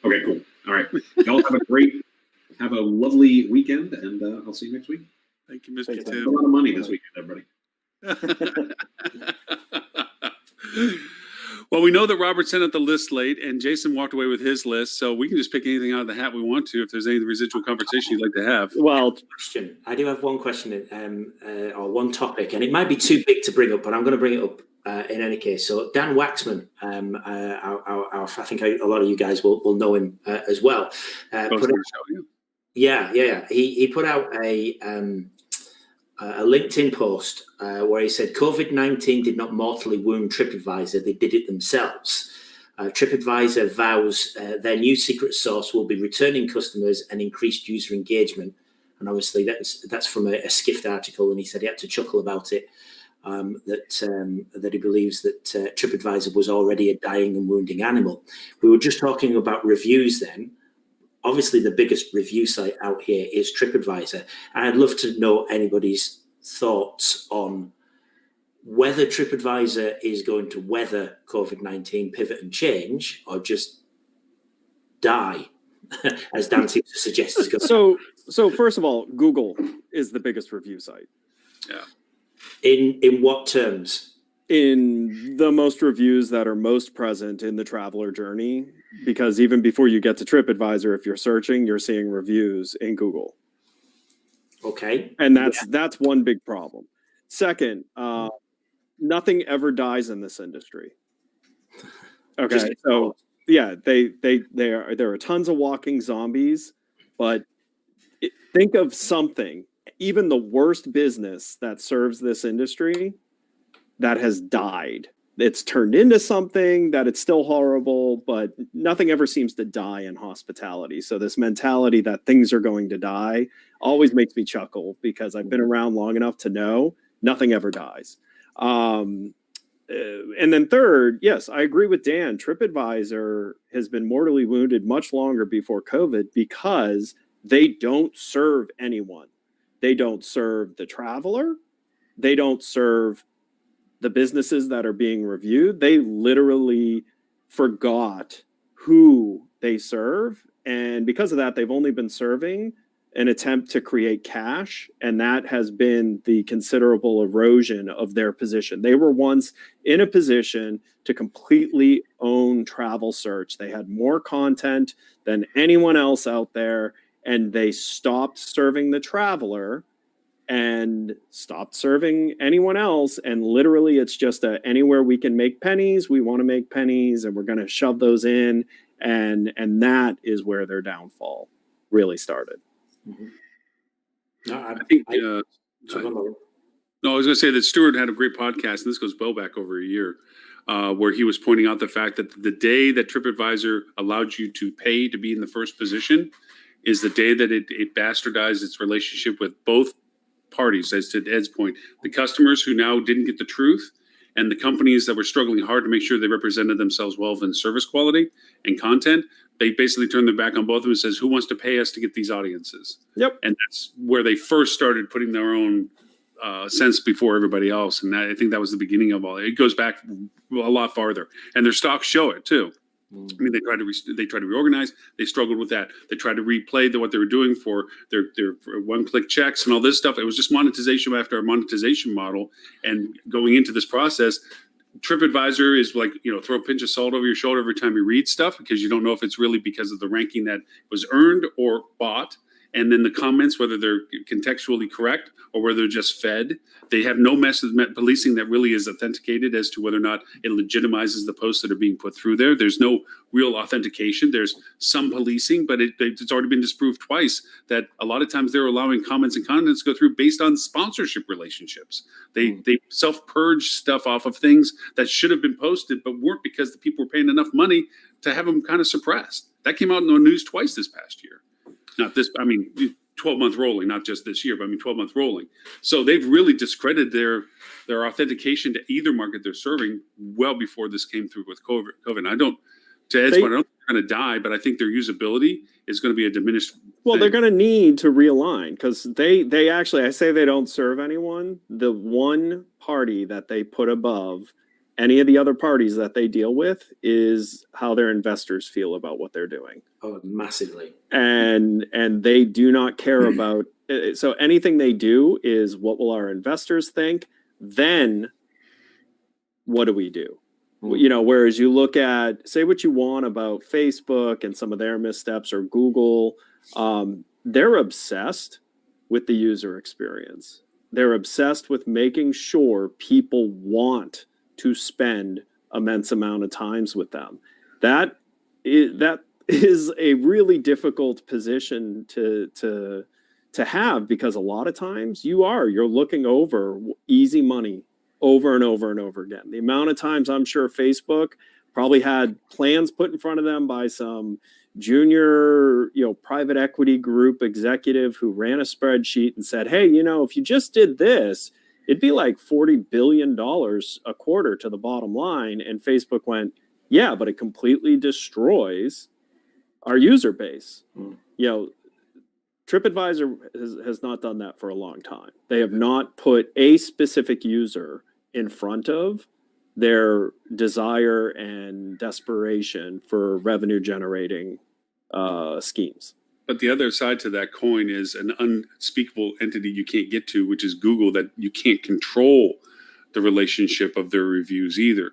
Okay, cool. All right. Y'all have a lovely weekend, and I'll see you next week. Thank you, Mr. Thanks, Tim. A lot of money this weekend, everybody. Well, we know that Robert sent out the list late, and Jason walked away with his list, so we can just pick anything out of the hat we want to. If there's any residual conversation you'd like to have. Well, Question. I do have one question or one topic, and it might be too big to bring up, but I'm going to bring it up in any case. So Dan Waxman, I think a lot of you guys will know him as well. He put out a LinkedIn post where he said COVID-19 did not mortally wound TripAdvisor; they did it themselves. TripAdvisor vows their new secret sauce will be returning customers and increased user engagement. And obviously that's from a Skift article, and he said he had to chuckle about it. That he believes that TripAdvisor was already a dying and wounding animal. We were just talking about reviews then. Obviously, the biggest review site out here is TripAdvisor. And I'd love to know anybody's thoughts on whether TripAdvisor is going to weather COVID-19, pivot and change, or just die, as Dan seems to suggest. So first of all, Google is the biggest review site. Yeah. In what terms? In the most reviews that are most present in the traveler journey, because even before you get to TripAdvisor, if you're searching, you're seeing reviews in Google. Okay. And that's one big problem. Second, nothing ever dies in this industry. Okay, so yeah, there are tons of walking zombies, but think of something, even the worst business that serves this industry that has died. It's turned into something that it's still horrible, but nothing ever seems to die in hospitality. So this mentality that things are going to die always makes me chuckle, because I've been around long enough to know nothing ever dies. And then third, yes, I agree with Dan. TripAdvisor has been mortally wounded much longer before COVID because they don't serve anyone. They don't serve the traveler. They don't serve the businesses that are being reviewed. They literally forgot who they serve. And because of that, they've only been serving an attempt to create cash. And that has been the considerable erosion of their position. They were once in a position to completely own travel search. They had more content than anyone else out there. And they stopped serving the traveler and stopped serving anyone else. And literally, it's just anywhere we can make pennies, we want to make pennies, and we're going to shove those in. And that is where their downfall really started. Mm-hmm. No, I think. No, I was going to say that Stuart had a great podcast, and this goes well back over a year, where he was pointing out the fact that the day that TripAdvisor allowed you to pay to be in the first position is the day that it bastardized its relationship with both parties. As to Ed's point, the customers who now didn't get the truth, and the companies that were struggling hard to make sure they represented themselves well in service quality and content, they basically turned their back on both of them and says, who wants to pay us to get these audiences? Yep. And that's where they first started putting their own sense before everybody else. And I think that was the beginning of all. It goes back a lot farther. And their stocks show it too. I mean, they tried to reorganize. They struggled with that. They tried to replay what they were doing for their one-click checks and all this stuff. It was just monetization after a monetization model. And going into this process, TripAdvisor is like, throw a pinch of salt over your shoulder every time you read stuff, because you don't know if it's really because of the ranking that was earned or bought. And then the comments, whether they're contextually correct or whether they're just fed. They have no method policing that really is authenticated as to whether or not it legitimizes the posts that are being put through there. There's no real authentication. There's some policing, but it's already been disproved twice that a lot of times they're allowing comments and contents to go through based on sponsorship relationships. They self-purge stuff off of things that should have been posted but weren't, because the people were paying enough money to have them kind of suppressed. That came out in the news twice this past year. Not this, 12-month rolling, not just this year, but 12-month rolling. So they've really discredited their authentication to either market they're serving well before this came through with COVID. To Ed's point, I don't think they're going to die, but I think their usability is going to be a diminished. Well, they're going to need to realign, because they actually, I say they don't serve anyone. The one party that they put above any of the other parties that they deal with is how their investors feel about what they're doing. Oh, massively. And they do not care about, so anything they do is, what will our investors think? Then what do we do? You know, whereas you look at, say what you want about Facebook and some of their missteps, or Google, they're obsessed with the user experience. They're obsessed with making sure people want to spend immense amount of times with them. That is a really difficult position to have, because a lot of times you're looking over easy money over and over and over again. The amount of times I'm sure Facebook probably had plans put in front of them by some junior, private equity group executive who ran a spreadsheet and said, hey, if you just did this, it'd be like $40 billion a quarter to the bottom line. And Facebook went, yeah, but it completely destroys our user base. TripAdvisor has not done that for a long time. They have not put a specific user in front of their desire and desperation for revenue generating schemes. But the other side to that coin is an unspeakable entity you can't get to, which is Google, that you can't control the relationship of their reviews either.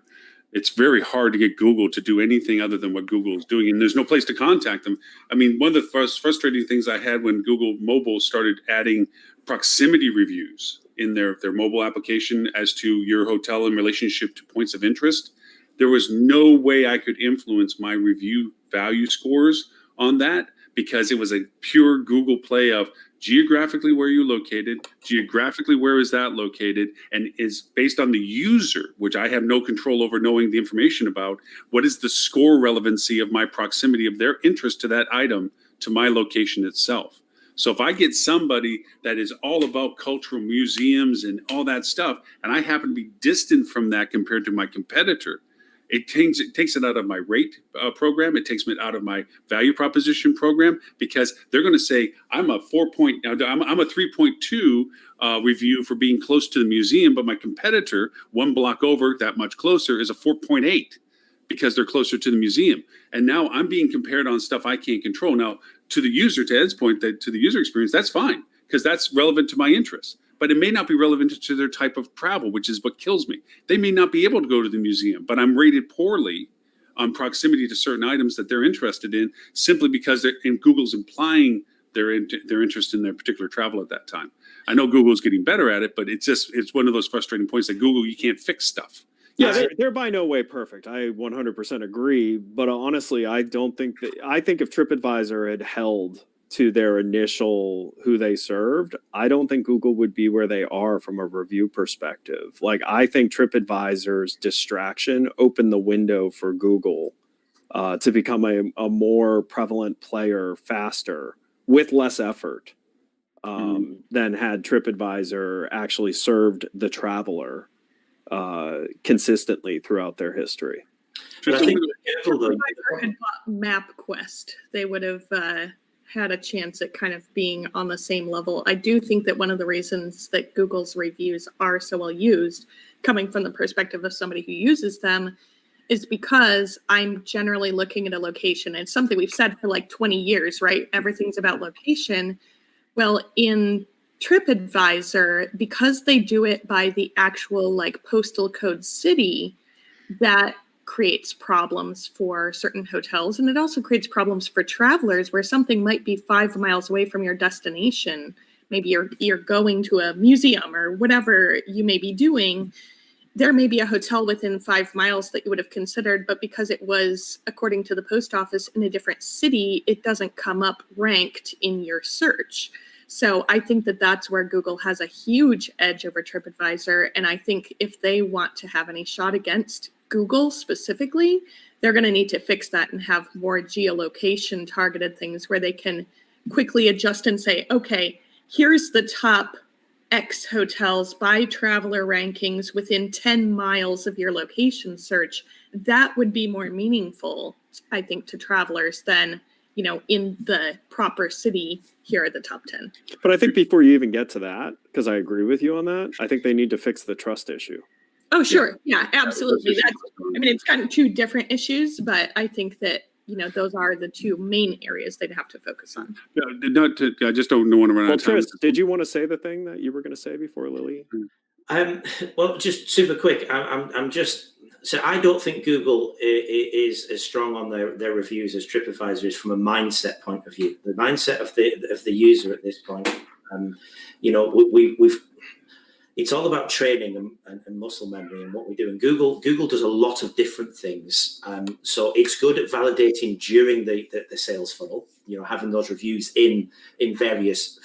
It's very hard to get Google to do anything other than what Google is doing, and there's no place to contact them. I mean, one of the first frustrating things I had when Google Mobile started adding proximity reviews in their mobile application as to your hotel in relationship to points of interest, there was no way I could influence my review value scores on that, because it was a pure Google play of geographically where you're located, geographically where is that located, and is based on the user, which I have no control over knowing the information about. What is the score relevancy of my proximity of their interest to that item to my location itself? So if I get somebody that is all about cultural museums and all that stuff, and I happen to be distant from that compared to my competitor, it takes it out of my rate program. It takes it out of my value proposition program, because they're going to say I'm a 3.2 review for being close to the museum, but my competitor one block over that much closer is a 4.8 because they're closer to the museum. And now I'm being compared on stuff I can't control. Now, to the user, to Ed's point, to the user experience, that's fine, because that's relevant to my interests. But it may not be relevant to their type of travel, which is what kills me. They may not be able to go to the museum, but I'm rated poorly on proximity to certain items that they're interested in, simply because Google's implying their interest in their particular travel at that time. I know Google's getting better at it, but it's one of those frustrating points that Google, you can't fix stuff. Yeah, they're by no way perfect. I 100% agree. But honestly, I think if TripAdvisor had held to their initial who they served, I don't think Google would be where they are from a review perspective. Like, I think TripAdvisor's distraction opened the window for Google to become a more prevalent player faster with less effort than had TripAdvisor actually served the traveler consistently throughout their history. But I think if TripAdvisor had bought MapQuest, they would have had a chance at kind of being on the same level. I do think that one of the reasons that Google's reviews are so well used, coming from the perspective of somebody who uses them, is because I'm generally looking at a location. It's something we've said for like 20 years, right? Everything's about location. Well, in TripAdvisor, because they do it by the actual like postal code city, that creates problems for certain hotels, and it also creates problems for travelers where something might be 5 miles away from your destination. Maybe you're going to a museum or whatever you may be doing. There may be a hotel within 5 miles that you would have considered, but because it was, according to the post office, in a different city, it doesn't come up ranked in your search. So I think that that's where Google has a huge edge over TripAdvisor. And I think if they want to have any shot against Google specifically, they're going to need to fix that and have more geolocation targeted things where they can quickly adjust and say, okay, here's the top X hotels by traveler rankings within 10 miles of your location search. That would be more meaningful, I think, to travelers than, in the proper city, here are the top 10. But I think before you even get to that, because I agree with you on that, I think they need to fix the trust issue. Oh, sure. Yeah, absolutely. It's kind of two different issues, but I think that, those are the two main areas they'd have to focus on. I just don't want to run out of time. Chris, did you want to say the thing that you were going to say before Lily? Well, just super quick. I'm just So I don't think Google is as strong on their reviews as TripAdvisor is from a mindset point of view. The mindset of the user at this point, we've it's all about training and muscle memory and what we do. And Google does a lot of different things. So it's good at validating during the sales funnel, having those reviews in various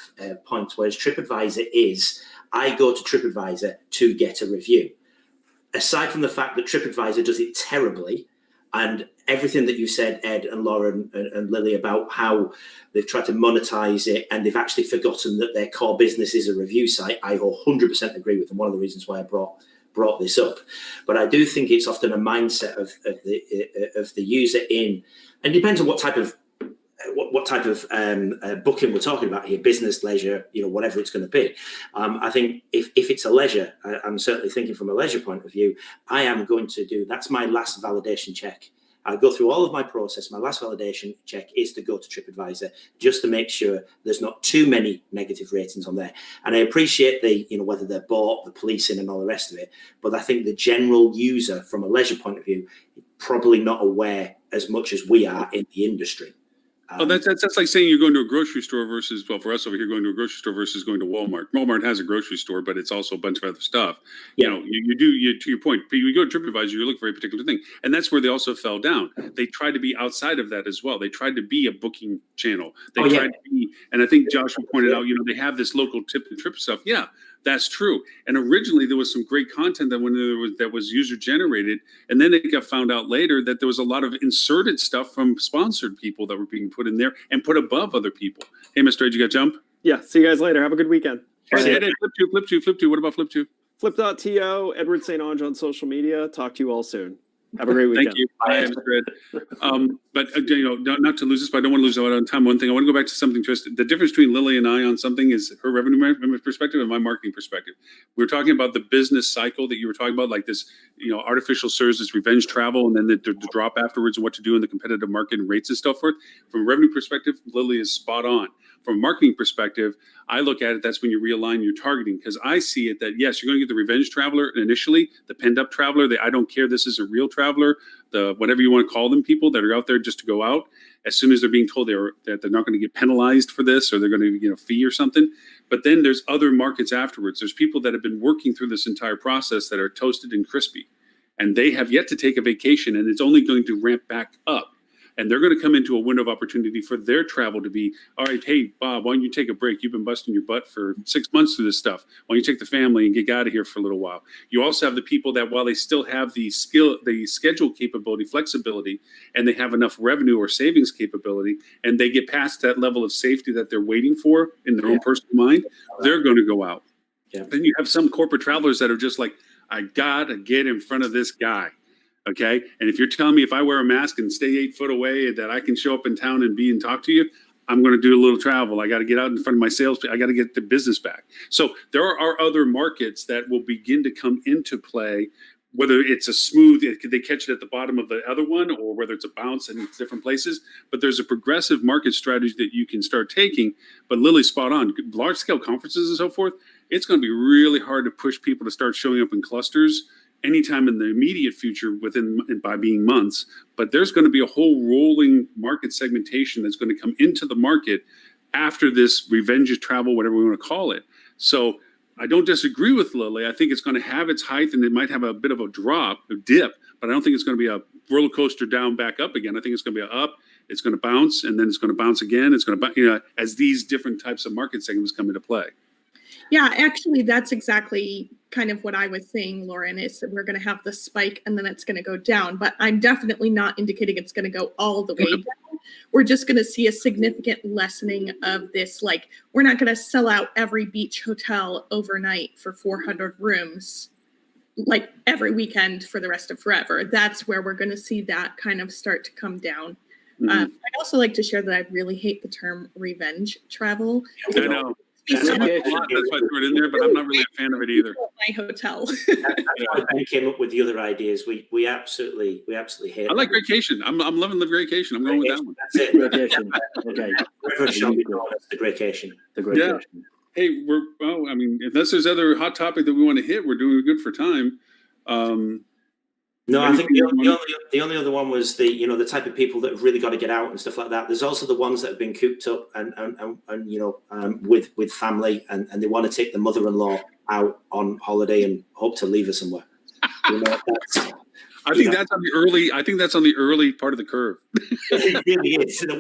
points. Whereas TripAdvisor is, I go to TripAdvisor to get a review. Aside from the fact that TripAdvisor does it terribly, and everything that you said, Ed and Lauren and Lily, about how they've tried to monetize it and they've actually forgotten that their core business is a review site, I 100% agree with them. One of the reasons why I brought this up. But I do think it's often a mindset of the user in, and it depends on what type of booking we're talking about here, business, leisure, whatever it's going to be. I think if it's a leisure, I'm certainly thinking from a leisure point of view, I am going to do, that's my last validation check. I go through all of my process. My last validation check is to go to TripAdvisor just to make sure there's not too many negative ratings on there. And I appreciate whether they're bought, the policing and all the rest of it. But I think the general user from a leisure point of view, probably not aware as much as we are in the industry. That's like saying you're going to a grocery store versus, well, for us over here, going to a grocery store versus going to Walmart. Walmart has a grocery store, but it's also a bunch of other stuff. Yeah. To your point, you go to TripAdvisor, you look for a particular thing. And that's where they also fell down. They tried to be outside of that as well. They tried to be a booking channel. They tried to be, and I think Joshua pointed out, they have this local tip and trip stuff. Yeah, that's true. And originally there was some great content that was user generated, and then it got found out later that there was a lot of inserted stuff from sponsored people that were being put in there and put above other people. Hey, Mr. Ed, you got jump? Yeah. See you guys later. Have a good weekend. Hey, Flip two. What about Flip 2? Flip.to, Edward St. Ange on social media. Talk to you all soon. Have a great weekend. Thank you. Bye, Mr. Ed. But not to lose this, but I don't want to lose out on time. One thing I want to go back to something. The difference between Lily and I on something is her revenue perspective and my marketing perspective. We were talking about the business cycle that you were talking about, like this, artificial surge, this revenge travel, and then the drop afterwards, and what to do in the competitive market and rates and stuff forth. From a revenue perspective, Lily is spot on. From a marketing perspective, I look at it, that's when you realign your targeting, because I see it that, yes, you're going to get the revenge traveler initially, the pent-up traveler, I don't care, this is a real traveler, the whatever you want to call them, people that are out there just to go out, as soon as they're being told that they're not going to get penalized for this, or they're going to get a fee or something. But then there's other markets afterwards. There's people that have been working through this entire process that are toasted and crispy, and they have yet to take a vacation, and it's only going to ramp back up. And they're going to come into a window of opportunity for their travel to be, all right, hey, Bob, why don't you take a break? You've been busting your butt for 6 months through this stuff. Why don't you take the family and get out of here for a little while? You also have the people that, while they still have the schedule capability, flexibility, and they have enough revenue or savings capability, and they get past that level of safety that they're waiting for in their own personal mind, they're going to go out. Yeah. Then you have some corporate travelers that are just like, I got to get in front of this guy. Okay. And if you're telling me if I wear a mask and stay 8 foot away that I can show up in town and talk to you, I'm going to do a little travel. I got to get out in front of my sales. I got to get the business back. So there are other markets that will begin to come into play, whether it's a smooth, they catch it at the bottom of the other one, or whether it's a bounce in different places. But there's a progressive market strategy that you can start taking. But Lily's spot on. Large scale conferences and so forth, it's going to be really hard to push people to start showing up in clusters anytime in the immediate future by being months. But there's going to be a whole rolling market segmentation that's going to come into the market after this revenge travel, whatever we want to call it. So I don't disagree with Lily. I think it's going to have its height, and it might have a bit of a dip, but I don't think it's going to be a roller coaster down back up again. I think it's going to be up, it's going to bounce, and then it's going to bounce again. It's going to, as these different types of market segments come into play. Yeah, actually, that's exactly kind of what I was saying, Lauren, is that we're going to have the spike and then it's going to go down. But I'm definitely not indicating it's going to go all the way down. We're just going to see a significant lessening of this. Like, we're not going to sell out every beach hotel overnight for 400 rooms, like every weekend for the rest of forever. That's where we're going to see that kind of start to come down. Mm-hmm. I'd also like to share that I really hate the term revenge travel. I know. That's why I threw it in there, but I'm not really a fan of it either. My hotel. That's why Ben came up with the other ideas. We absolutely hate. I like Graycation. I'm loving the Graycation. I'm going with that one. That's it. Graycation. Okay. The Graycation. The Graycation. Hey, unless there's other hot topic that we want to hit, we're doing good for time. No, I think Anything you the only other one was the type of people that have really got to get out and stuff like that. There's also the ones that have been cooped up and with family and they want to take the mother-in-law out on holiday and hope to leave her somewhere. I think that's on the early. I think that's on the early part of the curve. It really is. I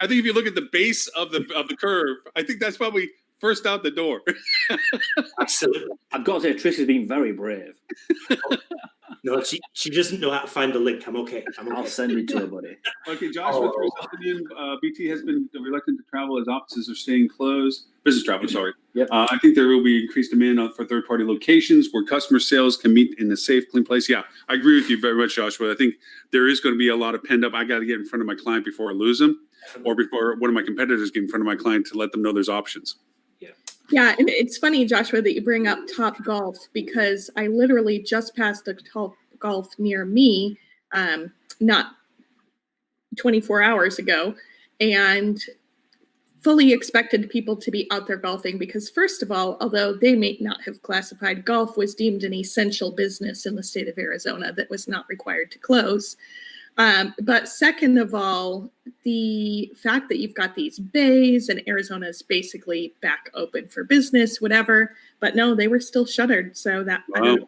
think if you look at the base of the curve, I think that's probably first out the door. Absolutely. I've got to say, Trish has been very brave. No, she doesn't know how to find the link. I'm okay. I'll send it to her, buddy. Okay, Joshua throws something in. BT has been reluctant to travel as offices are staying closed. Business travel, sorry. Yep. I think there will be increased demand for third-party locations where customer sales can meet in a safe, clean place. Yeah, I agree with you very much, Joshua. I think there is going to be a lot of pent up. I got to get in front of my client before I lose them, or before one of my competitors get in front of my client to let them know there's options. Yeah, and it's funny, Joshua, that you bring up Top Golf because I literally just passed a Top Golf near me, not 24 hours ago, and fully expected people to be out there golfing because, first of all, although they may not have classified, golf was deemed an essential business in the state of Arizona that was not required to close. But second of all, the fact that you've got these bays and Arizona is basically back open for business, whatever. But no, they were still shuttered. So that I don't know,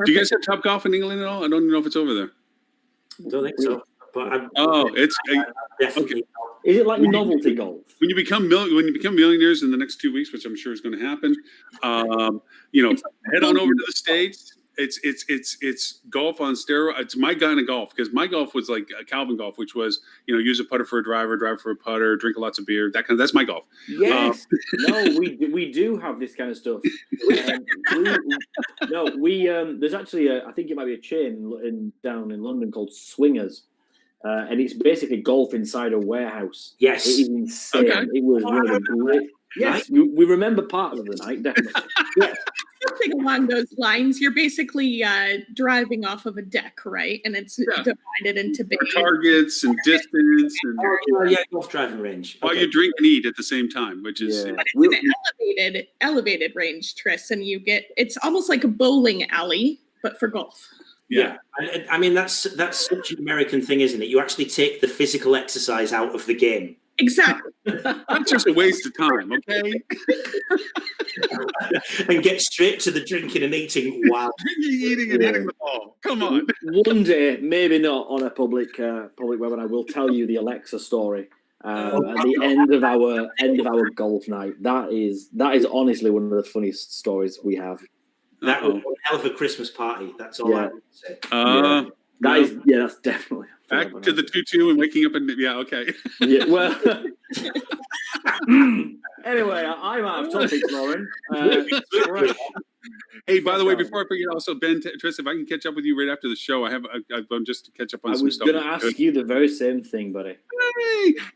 Do you guys have Top Golf in England at all? I don't even know if it's over there. I don't think so. But It's definitely. Is it like novelty golf? when you become millionaires in the next 2 weeks, which I'm sure is going to happen. Head on over to the States. It's golf on steroids. It's my kind of golf because my golf was like Calvin golf, which was use a putter for a driver for a putter, drink lots of beer. That's my golf. Yes. We do have this kind of stuff. There's actually I think it might be a chain down in London called Swingers, and it's basically golf inside a warehouse. Yes. It is insane. Okay. It was one of the great. Yes, we remember part of the night, definitely. Yes. Something along those lines. You're basically driving off of a deck, right? And it's divided into big Targets and distance and Golf driving range. while you drink and eat at the same time, which is Yeah. But it's an elevated range, Tris, and it's almost like a bowling alley, but for golf. Yeah. I mean that's such an American thing, isn't it? You actually take the physical exercise out of the game. Exactly. That's just a waste of time, okay? And get straight to the drinking and eating while Eating and hitting the ball. Come on. One day, maybe not on a public webinar, I will tell you the Alexa story at the end of our golf night. That is honestly one of the funniest stories we have. that was one hell of a Christmas party. That's all I would say. That's definitely Back to the 2-2 and waking up and okay. Yeah, well. Anyway, I'm out of topics, Lauren. Right. Hey, by the way, before I forget, also Ben, Tris, if I can catch up with you right after the show, I'm just to catch up on some stuff. I was going to ask you the very same thing, buddy.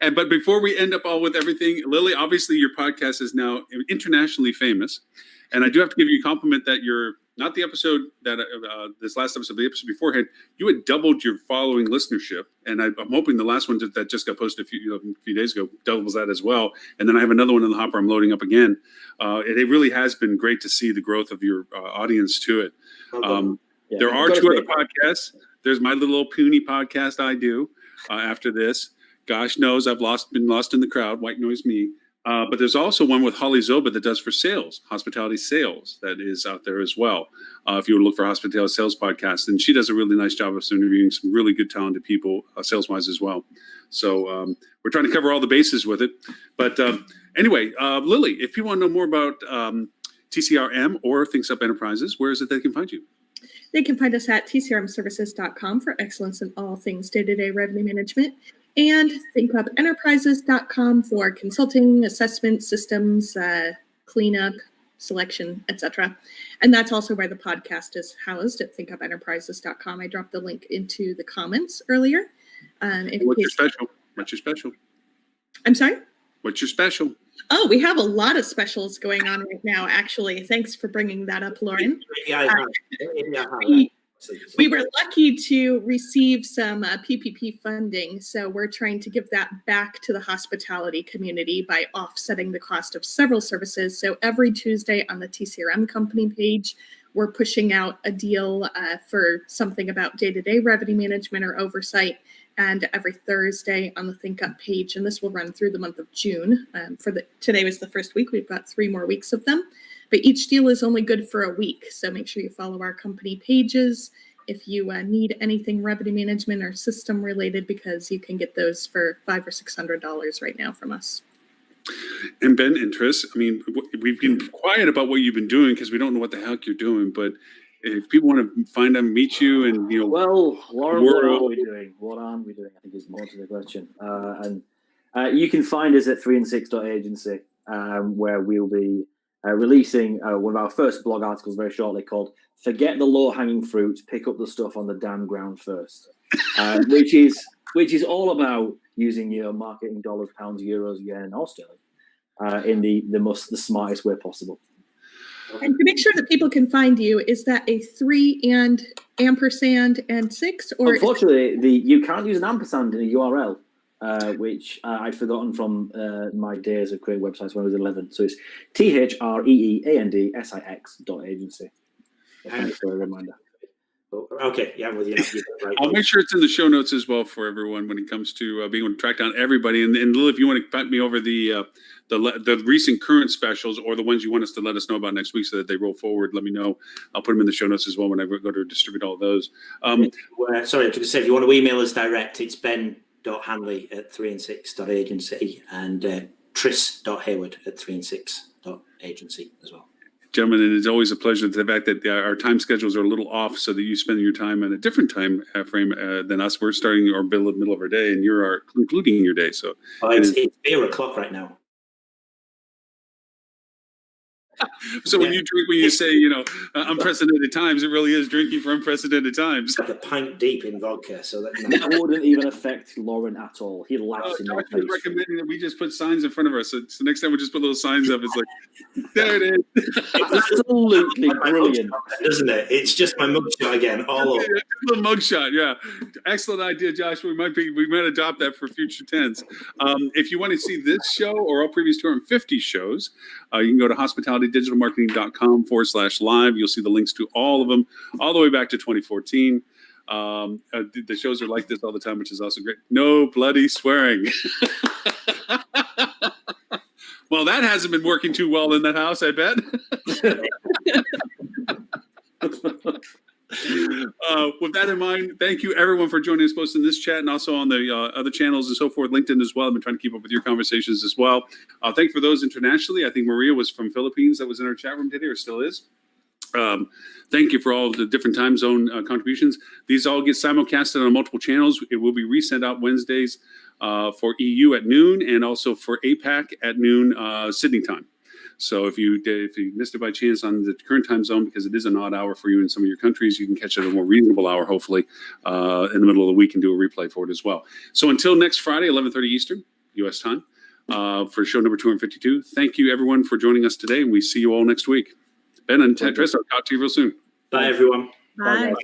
Hey! But before we end up all with everything, Lily, obviously your podcast is now internationally famous, and I do have to give you a compliment that you're not the episode that this last episode, the episode beforehand, you had doubled your following listenership, and I'm hoping the last one that just got posted a few days ago doubles that as well. And then I have another one in the hopper I'm loading up again. It really has been great to see the growth of your audience to it. There are 2 other podcasts. There's my little old puny podcast I do after this. Gosh knows I've been lost in the crowd. White noise me. But there's also one with Holly Zoba that does for sales, hospitality sales, that is out there as well. If you would look for hospitality sales podcast, and she does a really nice job of interviewing some really good, talented people, sales-wise as well. So we're trying to cover all the bases with it. But anyway, Lily, if you want to know more about TCRM or Thinks Up Enterprises, where is it they can find you? They can find us at tcrmservices.com for excellence in all things day-to-day revenue management, and thinkupenterprises.com for consulting, assessment, systems, cleanup, selection, etc. And that's also where the podcast is housed at thinkupenterprises.com. I dropped the link into the comments earlier. What's your special? I'm sorry? What's your special? Oh, we have a lot of specials going on right now, actually. Thanks for bringing that up, Lauren. We were lucky to receive some PPP funding, so we're trying to give that back to the hospitality community by offsetting the cost of several services. So every Tuesday on the TCRM company page, we're pushing out a deal for something about day-to-day revenue management or oversight, and every Thursday on the ThinkUp page, and this will run through the month of June. Today was the first week. We've got 3 more weeks of them. But each deal is only good for a week, so make sure you follow our company pages if you need anything revenue management or system related, because you can get those for $500 or $600 right now from us. And Ben and Tris, I mean, we've been quiet about what you've been doing because we don't know what the heck you're doing. But if people want to find them, meet you, and well, Lauren, what are we doing? What aren't we doing? I think is more to the question. And you can find us at 3and6.agency, where we'll be releasing one of our first blog articles very shortly called "Forget the Low-Hanging Fruit, Pick Up the Stuff on the Damn Ground First," which is all about using your marketing dollars, pounds, euros, yen, or sterling in the smartest way possible. And to make sure that people can find you, is that a 3 and ampersand and 6? Or unfortunately, you can't use an ampersand in a URL. Which I'd forgotten from my days of creating websites when I was 11. So it's THREEANDSIX.agency. Thanks for a reminder. Okay, yeah, I'm with you. Right. I'll make sure it's in the show notes as well for everyone when it comes to being able to track down everybody. And Lil, if you want to pat me over the recent current specials or the ones you want us to let us know about next week so that they roll forward, let me know. I'll put them in the show notes as well when I go to distribute all of those. Sorry, I was going to say, if you want to email us direct, it's ben.hanley@3and6.agency and tris.hayward@3and6.agency as well. Gentlemen, and it's always a pleasure. The fact that our time schedules are a little off so that you spend your time in a different time frame than us. We're starting our middle of our day and you're concluding your day. So it's 8:00 right now. So when you drink, when you say, unprecedented times, it really is drinking for unprecedented times. It's like a pint deep in vodka. So that wouldn't even affect Lauren at all. He laughs in your face. Recommending that we just put signs in front of us. So next time we just put little signs up. It's like, there it is. Absolutely brilliant. Isn't it? It's just my mugshot again, all over. A little mugshot, yeah. Excellent idea, Josh. We might adopt that for future tense. If you want to see this show or all previous 250 shows, you can go to hospitalitydigitalmarketing.com/live. You'll see the links to all of them, all the way back to 2014. The shows are like this all the time, which is also great. No bloody swearing. Well, that hasn't been working too well in that house, I bet. With that in mind, thank you everyone for joining us both in this chat and also on the other channels and so forth, LinkedIn as well. I've been trying to keep up with your conversations as well. Thank you for those internationally. I think Maria was from Philippines that was in our chat room today, or still is. Thank you for all of the different time zone contributions. These all get simulcasted on multiple channels. It will be resent out Wednesdays for EU at noon and also for APAC at noon Sydney time. So if you missed it by chance on the current time zone, because it is an odd hour for you in some of your countries, you can catch it at a more reasonable hour, hopefully, in the middle of the week and do a replay for it as well. So until next Friday, 11:30 Eastern, U.S. time, for show number 252, thank you, everyone, for joining us today, and we see you all next week. Ben and Tris, I'll talk to you real soon. Bye, everyone. Bye. Bye.